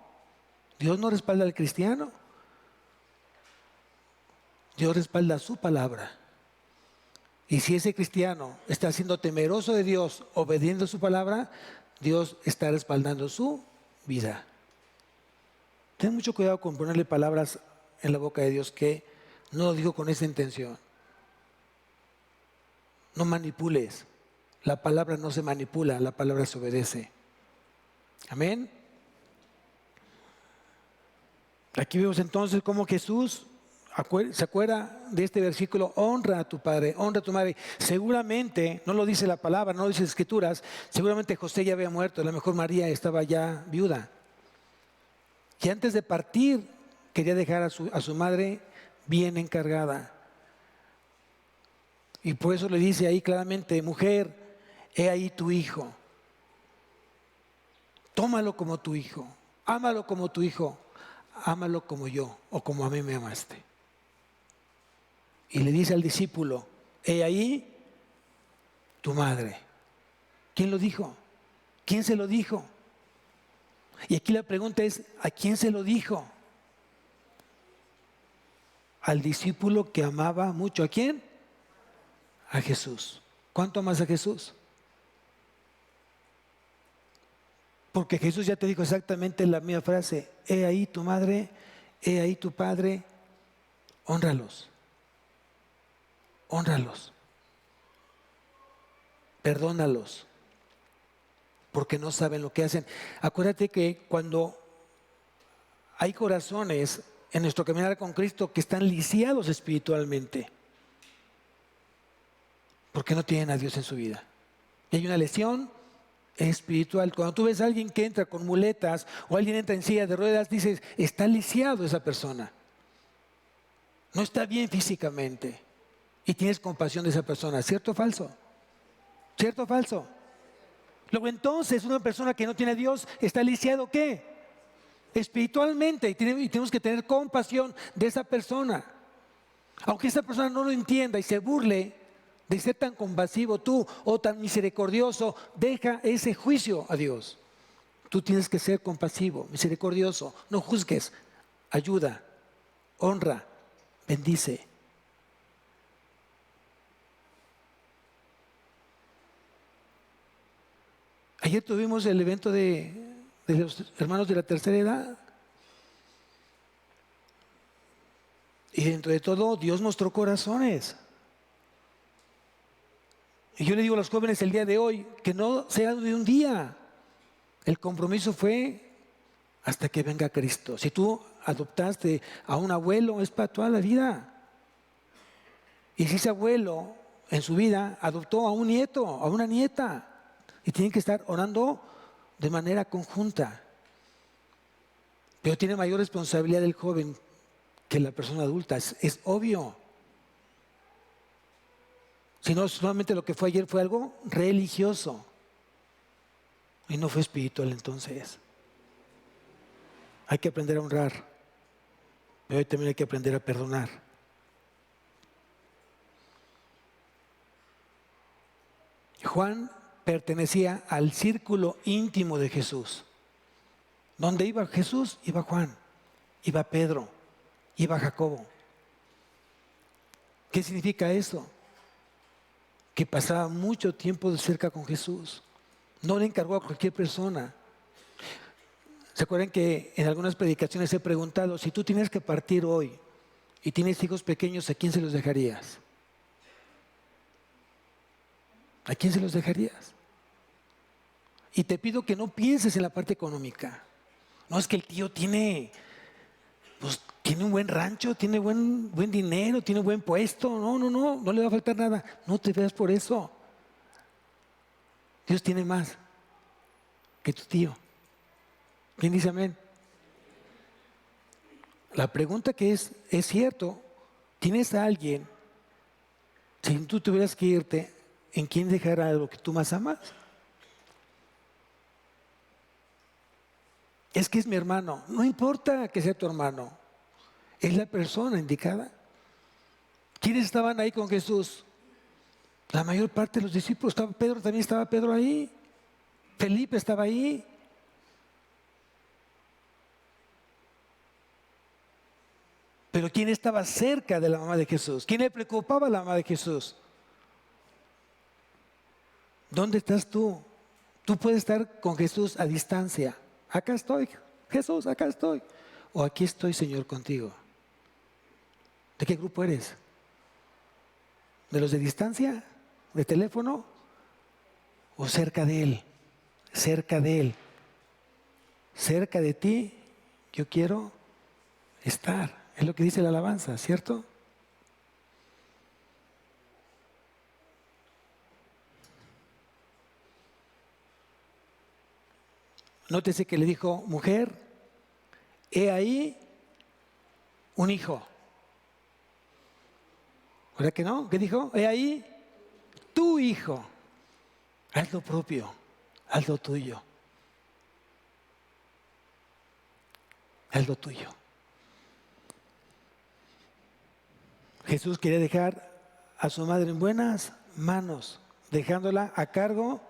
Dios no respalda al cristiano. Dios respalda su palabra. Y si ese cristiano está siendo temeroso de Dios, obediendo su palabra, Dios está respaldando su vida. Ten mucho cuidado con ponerle palabras en la boca de Dios que no lo digo con esa intención. No manipules. La palabra no se manipula, la palabra se obedece. Amén. Aquí vemos entonces cómo Jesús se acuerda de este versículo: honra a tu padre, honra a tu madre. Seguramente, no lo dice la palabra, no lo dice las escrituras, seguramente José ya había muerto, a lo mejor María estaba ya viuda. Y antes de partir quería dejar a su madre bien encargada. Y por eso le dice ahí claramente: mujer, he ahí tu hijo. Tómalo como tu hijo, ámalo como tu hijo, ámalo como yo o como a mí me amaste. Y le dice al discípulo: he ahí tu madre. ¿Quién lo dijo? ¿Quién se lo dijo? Y aquí la pregunta es: ¿a quién se lo dijo? Al discípulo que amaba mucho. ¿A quién? A Jesús. ¿Cuánto amas a Jesús? Porque Jesús ya te dijo exactamente la misma frase: he ahí tu madre, he ahí tu padre, hónralos. Hónralos. Perdónalos. Porque no saben lo que hacen. Acuérdate que cuando hay corazones en nuestro caminar con Cristo que están lisiados espiritualmente, porque no tienen a Dios en su vida. Y hay una lesión espiritual. Cuando tú ves a alguien que entra con muletas o alguien entra en silla de ruedas, dices: está lisiado esa persona. No está bien físicamente. Y tienes compasión de esa persona. ¿Cierto o falso? ¿Cierto o falso? Luego entonces una persona que no tiene a Dios está lisiado, ¿qué? Espiritualmente. Y tenemos que tener compasión de esa persona. Aunque esa persona no lo entienda y se burle de ser tan compasivo tú o tan misericordioso, deja ese juicio a Dios. Tú tienes que ser compasivo, misericordioso. No juzgues, ayuda, honra, bendice. Ayer tuvimos el evento de los hermanos de la tercera edad. Y dentro de todo, Dios mostró corazones. Y yo le digo a los jóvenes el día de hoy que no sea de un día. El compromiso fue hasta que venga Cristo. Si tú adoptaste a un abuelo, es para toda la vida. Y si ese abuelo en su vida adoptó a un nieto, a una nieta, y tienen que estar orando de manera conjunta. Pero tiene mayor responsabilidad el joven que la persona adulta, es obvio. Si no, solamente lo que fue ayer fue algo religioso y no fue espiritual. Entonces hay que aprender a honrar, pero hoy también hay que aprender a perdonar. Juan pertenecía al círculo íntimo de Jesús. Donde iba Jesús, iba Juan, iba Pedro, iba Jacobo. ¿Qué significa eso? Que pasaba mucho tiempo de cerca con Jesús. No le encargó a cualquier persona. ¿Se acuerdan que en algunas predicaciones he preguntado, si tú tienes que partir hoy y tienes hijos pequeños, ¿a quién se los dejarías? ¿A quién se los dejarías? Y te pido que no pienses en la parte económica. No es que el tío tiene, pues, tiene un buen rancho, tiene buen dinero, tiene buen puesto. No le va a faltar nada. No te veas por eso. Dios tiene más que tu tío. ¿Quién dice amén? La pregunta que es cierto, ¿tienes a alguien, si tú tuvieras que irte, en quién dejar a lo que tú más amas? Es que es mi hermano. No importa que sea tu hermano, es la persona indicada. ¿Quiénes estaban ahí con Jesús? La mayor parte de los discípulos. También estaba Pedro ahí. Felipe estaba ahí. Pero ¿quién estaba cerca de la mamá de Jesús? ¿Quién le preocupaba a la mamá de Jesús? ¿Dónde estás tú? Tú puedes estar con Jesús a distancia. Acá estoy, Jesús, acá estoy. O aquí estoy, Señor, contigo. ¿De qué grupo eres? ¿De los de distancia? ¿De teléfono? ¿O cerca de Él? Cerca de Él. Cerca de ti, yo quiero estar. Es lo que dice la alabanza, ¿cierto? Nótese que le dijo, mujer, he ahí un hijo. ¿Verdad que no? ¿Qué dijo? He ahí tu hijo. Haz lo propio, haz lo tuyo. Haz lo tuyo. Jesús quería dejar a su madre en buenas manos, dejándola a cargo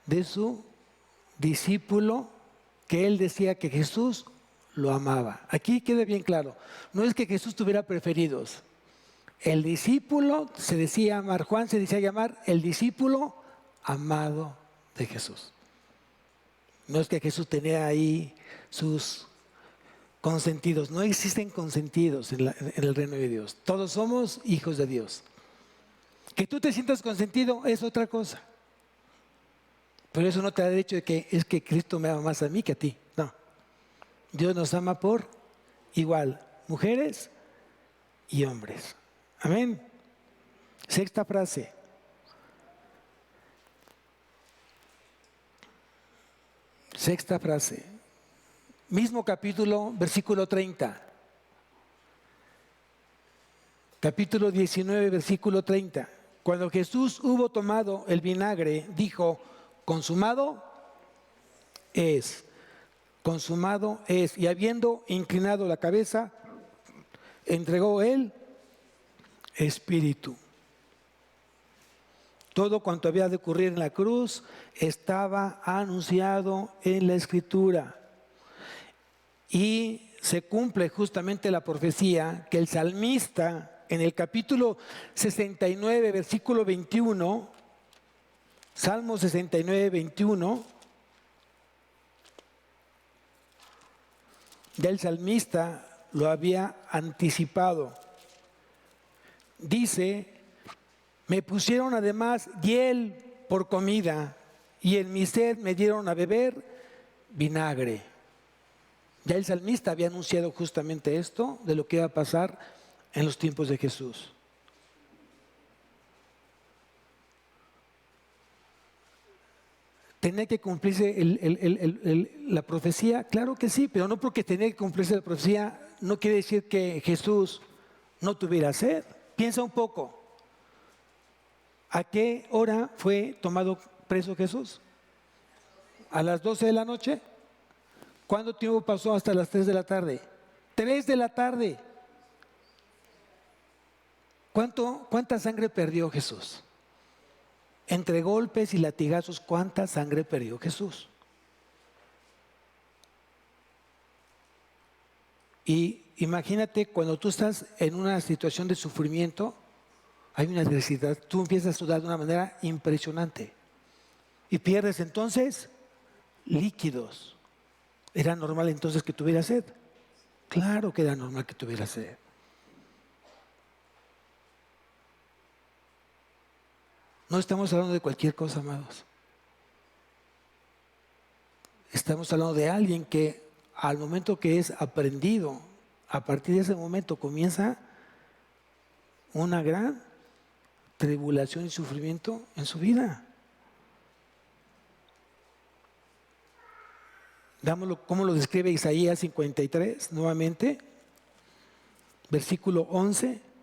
de su discípulo, que él decía que Jesús lo amaba. Aquí queda bien claro, no es que Jesús tuviera preferidos. El discípulo se decía amar, Juan se decía llamar el discípulo amado de Jesús. No es que Jesús tenía ahí sus consentidos, no existen consentidos en el reino de Dios. Todos somos hijos de Dios. Que tú te sientas consentido es otra cosa. Pero eso no te da derecho de que es que Cristo me ama más a mí que a ti. No. Dios nos ama por igual, mujeres y hombres. Amén. Sexta frase. Sexta frase. Mismo capítulo, versículo 30. Capítulo 19, versículo 30. Cuando Jesús hubo tomado el vinagre, dijo, consumado es. Consumado es. Y habiendo inclinado la cabeza, entregó el Espíritu. Todo cuanto había de ocurrir en la cruz estaba anunciado en la Escritura. Y se cumple justamente la profecía que el salmista en el capítulo 69, versículo 21, Salmo 69, 21, del salmista lo había anticipado. Dice, me pusieron además hiel por comida y en mi sed me dieron a beber vinagre. Ya el salmista había anunciado justamente esto de lo que iba a pasar en los tiempos de Jesús. ¿Tenía que cumplirse la profecía? Claro que sí, pero no porque tenía que cumplirse la profecía no quiere decir que Jesús no tuviera sed. Piensa un poco. ¿A qué hora fue tomado preso Jesús? ¿A las 12 de la noche? ¿Cuánto tiempo pasó hasta las 3 de la tarde? 3 de la tarde. ¿Cuánta sangre perdió Jesús? Entre golpes y latigazos, ¿cuánta sangre perdió Jesús? Y imagínate cuando tú estás en una situación de sufrimiento, hay una necesidad, tú empiezas a sudar de una manera impresionante y pierdes entonces líquidos. ¿Era normal entonces que tuviera sed? Claro que era normal que tuviera sed. No estamos hablando de cualquier cosa, amados. Estamos hablando de alguien que al momento que es aprendido, a partir de ese momento comienza una gran tribulación y sufrimiento en su vida. Veámoslo cómo lo describe Isaías 53, nuevamente, versículo 11.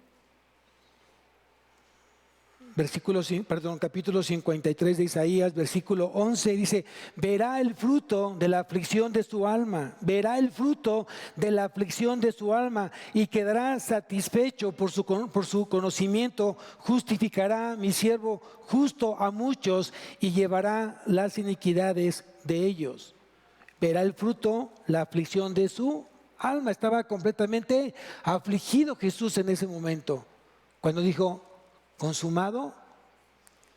Capítulo 53 de Isaías, versículo 11, dice: verá el fruto de la aflicción de su alma, verá el fruto de la aflicción de su alma y quedará satisfecho por su conocimiento. Justificará mi siervo justo a muchos y llevará las iniquidades de ellos. Verá el fruto, la aflicción de su alma. Estaba completamente afligido Jesús en ese momento, cuando dijo: consumado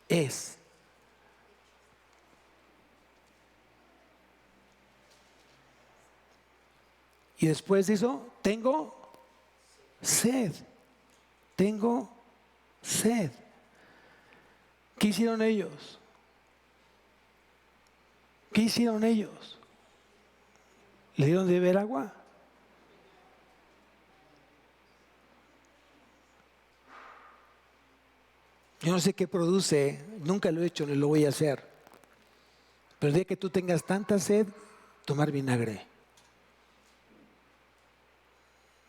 es. Y después de eso, tengo sed. Tengo sed. ¿Qué hicieron ellos? ¿Qué hicieron ellos? ¿Le dieron de beber agua? Yo no sé qué produce, nunca lo he hecho ni lo voy a hacer. Pero el día que tú tengas tanta sed, tomar vinagre.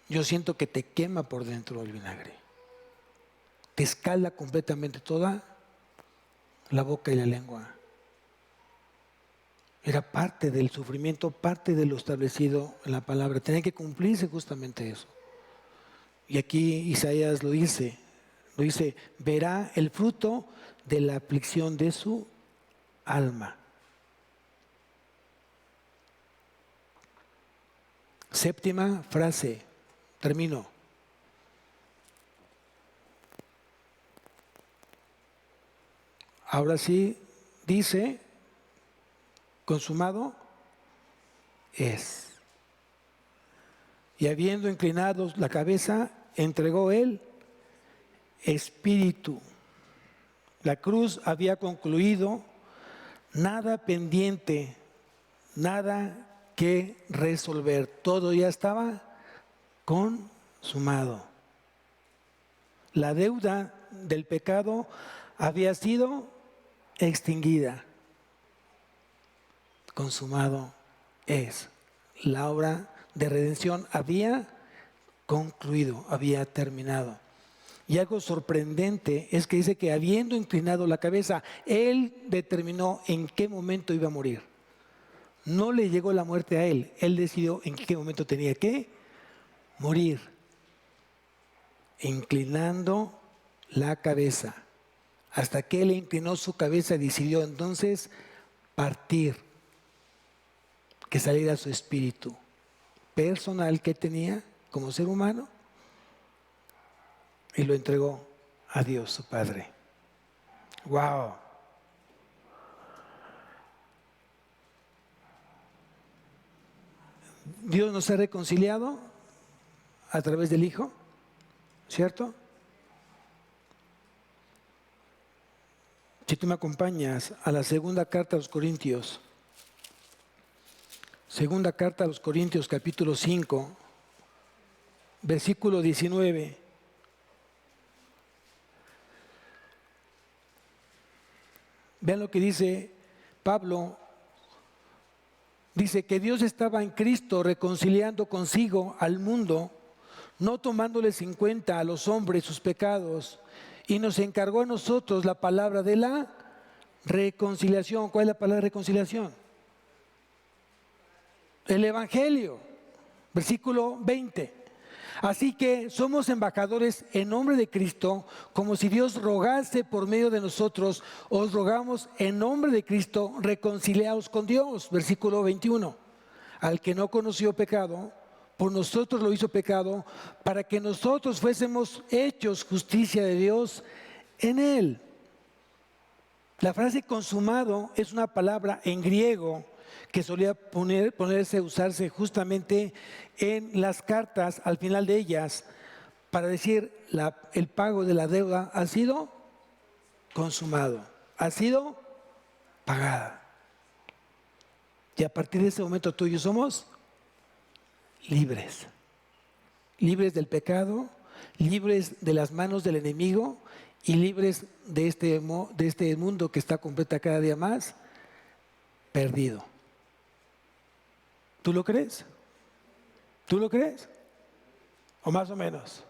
Yo siento que te quema por dentro el vinagre. Te escalda completamente toda la boca y la lengua. Era parte del sufrimiento, parte de lo establecido en la palabra. Tenía que cumplirse justamente eso. Y aquí Isaías lo dice, verá el fruto de la aflicción de su alma. Séptima frase, termino. Ahora sí, dice: consumado es. Y habiendo inclinado la cabeza, entregó el espíritu. La cruz había concluido, nada pendiente, nada que resolver. Todo ya estaba consumado. La deuda del pecado había sido extinguida. Consumado es. La obra de redención había concluido, había terminado. Y algo sorprendente es que dice que habiendo inclinado la cabeza, Él determinó en qué momento iba a morir. No le llegó la muerte a Él, Él decidió en qué momento tenía que morir. Inclinando la cabeza. Hasta que Él inclinó su cabeza, decidió entonces partir, que saliera su espíritu personal que tenía como ser humano, y lo entregó a Dios su Padre. ¡Wow! Dios nos ha reconciliado a través del Hijo, ¿cierto? Si tú me acompañas a la segunda carta a los Corintios, segunda carta a los Corintios, capítulo 5, versículo 19. Vean lo que dice Pablo. Dice que Dios estaba en Cristo reconciliando consigo al mundo, no tomándoles en cuenta a los hombres sus pecados, y nos encargó a nosotros la palabra de la reconciliación. ¿Cuál es la palabra de reconciliación? El Evangelio, versículo 20. Así que somos embajadores en nombre de Cristo, como si Dios rogase por medio de nosotros. Os rogamos en nombre de Cristo, reconciliaos con Dios. Versículo 21. Al que no conoció pecado, por nosotros lo hizo pecado, para que nosotros fuésemos hechos justicia de Dios en él. La frase consumado es una palabra en griego que solía ponerse, usarse justamente en las cartas al final de ellas para decir el pago de la deuda ha sido consumado, ha sido pagada. Y a partir de ese momento tú y yo somos libres. Libres del pecado, libres de las manos del enemigo y libres de este mundo que está completa cada día más, perdido. ¿Tú lo crees? ¿Tú lo crees? ¿O más o menos?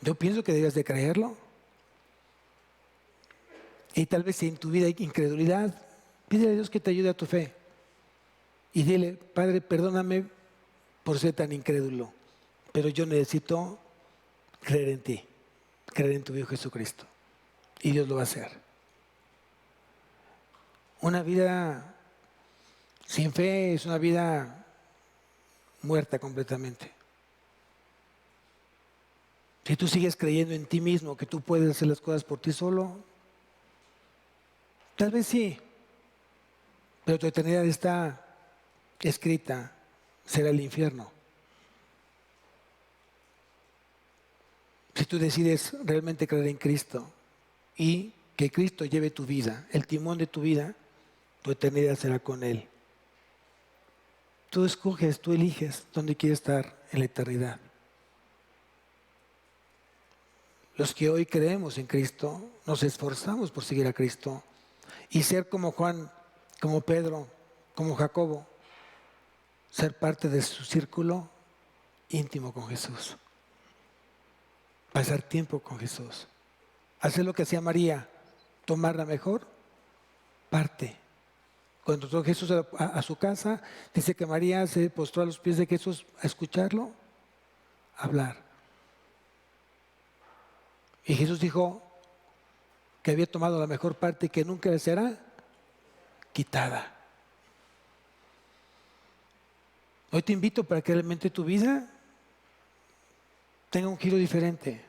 Yo pienso que debes de creerlo. Y tal vez si en tu vida hay incredulidad, pídele a Dios que te ayude a tu fe. Y dile, Padre, perdóname por ser tan incrédulo, pero yo necesito creer en ti, creer en tu Hijo Jesucristo. Y Dios lo va a hacer. Una vida sin fe es una vida muerta completamente. Si tú sigues creyendo en ti mismo, que tú puedes hacer las cosas por ti solo, tal vez sí, pero tu eternidad está escrita, será el infierno. Si tú decides realmente creer en Cristo y que Cristo lleve tu vida, el timón de tu vida, tu eternidad será con Él. Tú escoges, tú eliges dónde quieres estar en la eternidad. Los que hoy creemos en Cristo, nos esforzamos por seguir a Cristo y ser como Juan, como Pedro, como Jacobo, ser parte de su círculo íntimo con Jesús. Pasar tiempo con Jesús. Hacer lo que hacía María, tomar la mejor parte. Cuando entró Jesús a su casa, dice que María se postró a los pies de Jesús a escucharlo hablar. Y Jesús dijo que había tomado la mejor parte y que nunca le será quitada. Hoy te invito para que realmente tu vida tenga un giro diferente.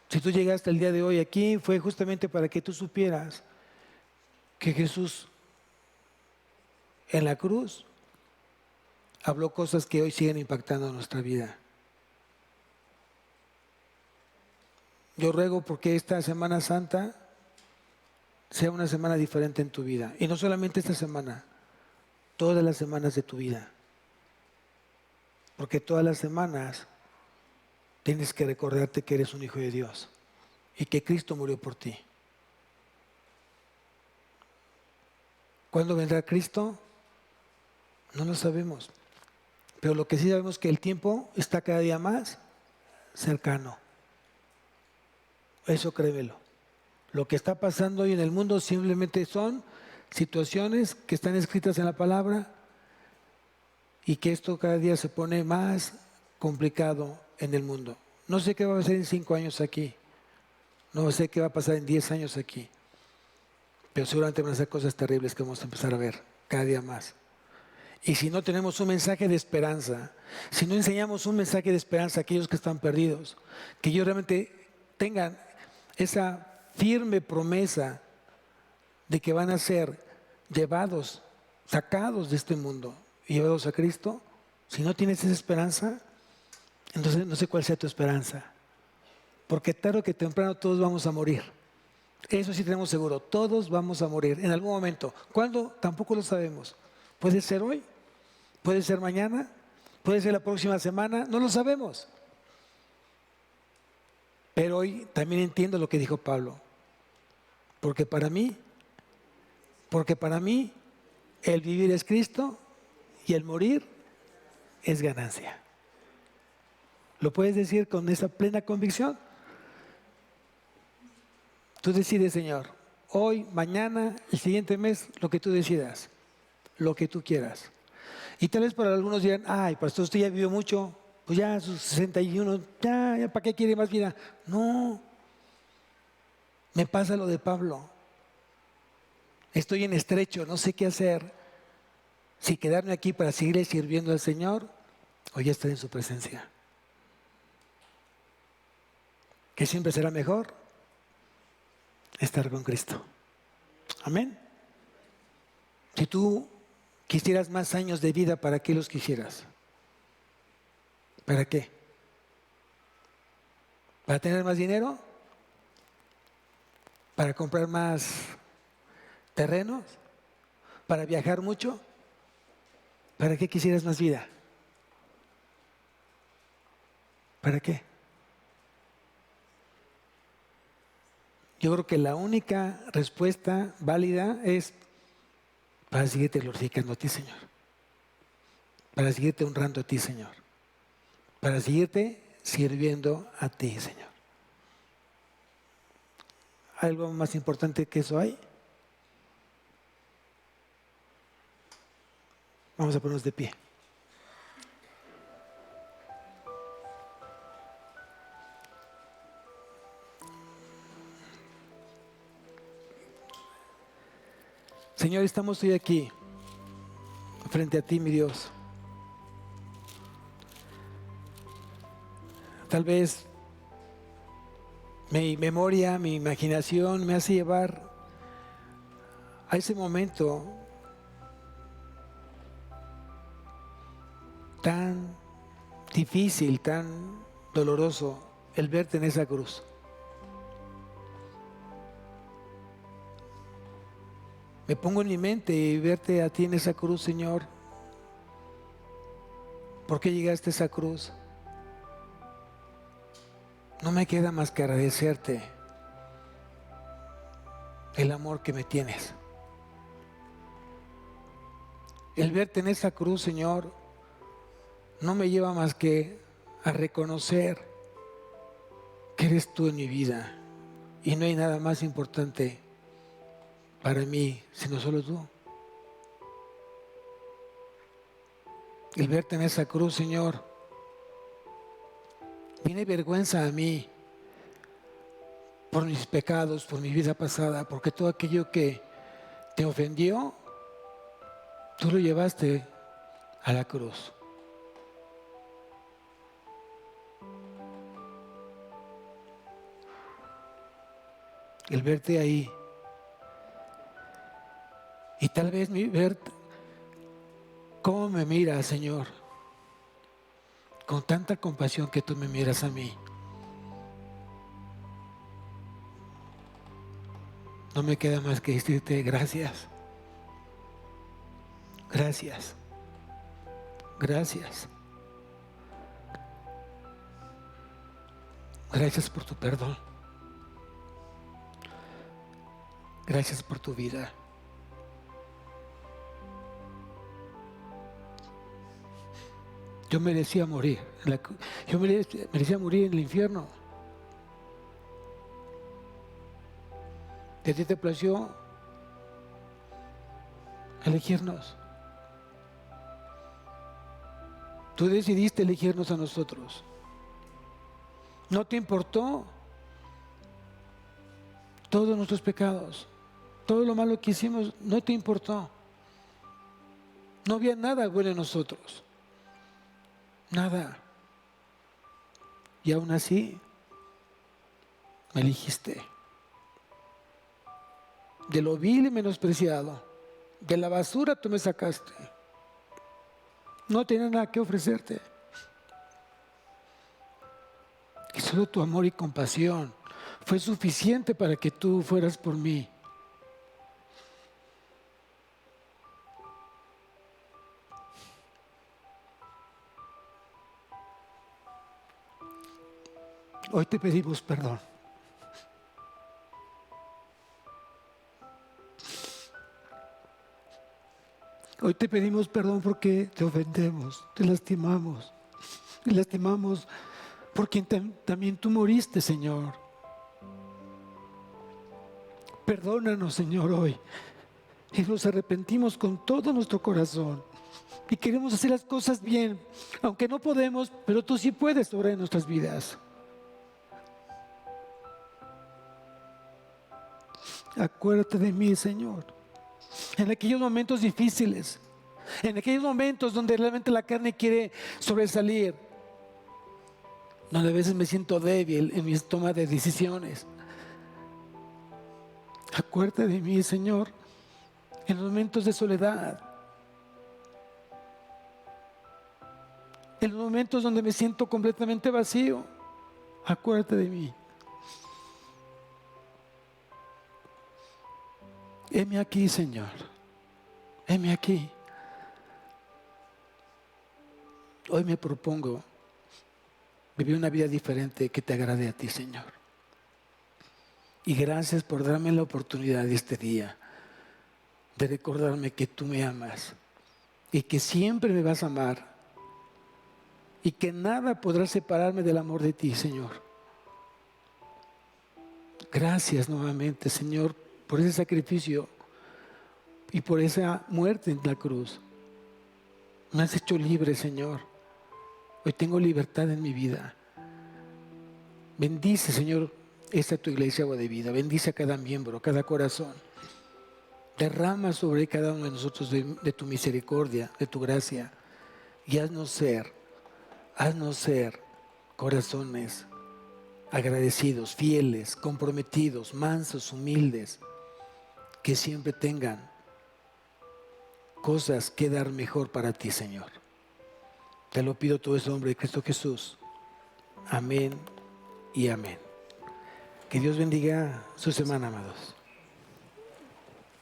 Si tú llegaste el día de hoy aquí, fue justamente para que tú supieras que Jesús en la cruz habló cosas que hoy siguen impactando nuestra vida. Yo ruego porque esta Semana Santa sea una semana diferente en tu vida. Y no solamente esta semana, todas las semanas de tu vida. Porque todas las semanas tienes que recordarte que eres un hijo de Dios y que Cristo murió por ti. ¿Cuándo vendrá Cristo? No lo sabemos. Pero lo que sí sabemos es que el tiempo está cada día más cercano. Eso créemelo. Lo que está pasando hoy en el mundo simplemente son situaciones que están escritas en la palabra y que esto cada día se pone más complicado en el mundo. No sé qué va a pasar en 5 años aquí. No sé qué va a pasar en 10 años aquí. Pero seguramente van a ser cosas terribles que vamos a empezar a ver cada día más. Y si no tenemos un mensaje de esperanza, si no enseñamos un mensaje de esperanza a aquellos que están perdidos, que ellos realmente tengan esa firme promesa de que van a ser llevados, sacados de este mundo y llevados a Cristo, si no tienes esa esperanza, entonces no sé cuál sea tu esperanza. Porque tarde o que temprano todos vamos a morir. Eso sí tenemos seguro, todos vamos a morir en algún momento. ¿Cuándo? Tampoco lo sabemos. Puede ser hoy, puede ser mañana, puede ser la próxima semana, no lo sabemos. Pero hoy también entiendo lo que dijo Pablo. Porque para mí el vivir es Cristo y el morir es ganancia. ¿Lo puedes decir con esa plena convicción? Tú decides, Señor, hoy, mañana, el siguiente mes, lo que tú decidas, lo que tú quieras. Y tal vez para algunos dirán, ay, pastor, usted ya vivió mucho, pues ya a sus 61, ya, ¿para qué quiere más vida? No, me pasa lo de Pablo. Estoy en estrecho, no sé qué hacer. Si quedarme aquí para seguirle sirviendo al Señor o ya estar en su presencia. ¿Qué siempre será mejor? Estar con Cristo. Amén. Si tú quisieras más años de vida, ¿para qué los quisieras? ¿Para qué? ¿Para tener más dinero? ¿Para comprar más terrenos? ¿Para viajar mucho? ¿Para qué quisieras más vida? ¿Para qué? Yo creo que la única respuesta válida es para seguirte glorificando a ti, Señor. Para seguirte honrando a ti, Señor. Para seguirte sirviendo a ti, Señor. ¿Algo más importante que eso hay? Vamos a ponernos de pie. Señor, estamos hoy aquí, frente a ti, mi Dios. Tal vez mi memoria, mi imaginación me hace llevar a ese momento tan difícil, tan doloroso, el verte en esa cruz. Me pongo en mi mente y verte a ti en esa cruz, Señor. ¿Por qué llegaste a esa cruz? No me queda más que agradecerte el amor que me tienes. El verte en esa cruz, Señor, no me lleva más que a reconocer que eres tú en mi vida y no hay nada más importante para mí sino solo tú. El verte en esa cruz, Señor, viene vergüenza a mí por mis pecados, por mi vida pasada, porque todo aquello que te ofendió, tú lo llevaste a la cruz. El verte ahí y tal vez ver cómo me miras, Señor, con tanta compasión que tú me miras a mí. No me queda más que decirte gracias. Gracias. Gracias. Gracias por tu perdón. Gracias por tu vida. Yo merecía morir. Yo merecía morir en el infierno. ¿Y a ti te plació elegirnos? Tú decidiste elegirnos a nosotros. No te importó todos nuestros pecados, todo lo malo que hicimos, no te importó. No había nada bueno en nosotros. Nada. Y aún así, me elegiste. De lo vil y menospreciado, de la basura tú me sacaste. No tenía nada que ofrecerte. Y solo tu amor y compasión fue suficiente para que tú fueras por mí. Hoy te pedimos perdón. Hoy te pedimos perdón porque te ofendemos, te lastimamos. Y lastimamos por quien también tú moriste, Señor. Perdónanos, Señor, hoy. Y nos arrepentimos con todo nuestro corazón. Y queremos hacer las cosas bien, aunque no podemos, pero tú sí puedes obrar en nuestras vidas. Acuérdate de mí, Señor, en aquellos momentos difíciles, en aquellos momentos donde realmente la carne quiere sobresalir, donde a veces me siento débil en mi toma de decisiones. Acuérdate de mí, Señor, en los momentos de soledad, en los momentos donde me siento completamente vacío. Acuérdate de mí. Heme aquí, Señor. Heme aquí. Hoy me propongo vivir una vida diferente que te agrade a ti, Señor. Y gracias por darme la oportunidad de este día de recordarme que tú me amas y que siempre me vas a amar y que nada podrá separarme del amor de ti, Señor. Gracias nuevamente, Señor, por ese sacrificio y por esa muerte en la cruz. Me has hecho libre, Señor. Hoy tengo libertad en mi vida. Bendice, Señor, esta tu iglesia Agua de Vida. Bendice a cada miembro, a cada corazón. Derrama sobre cada uno de nosotros de tu misericordia, de tu gracia. Y haznos ser corazones agradecidos, fieles, comprometidos, mansos, humildes, que siempre tengan cosas que dar mejor para ti, Señor. Te lo pido todo eso en nombre de Cristo Jesús. Amén y amén. Que Dios bendiga su semana, amados.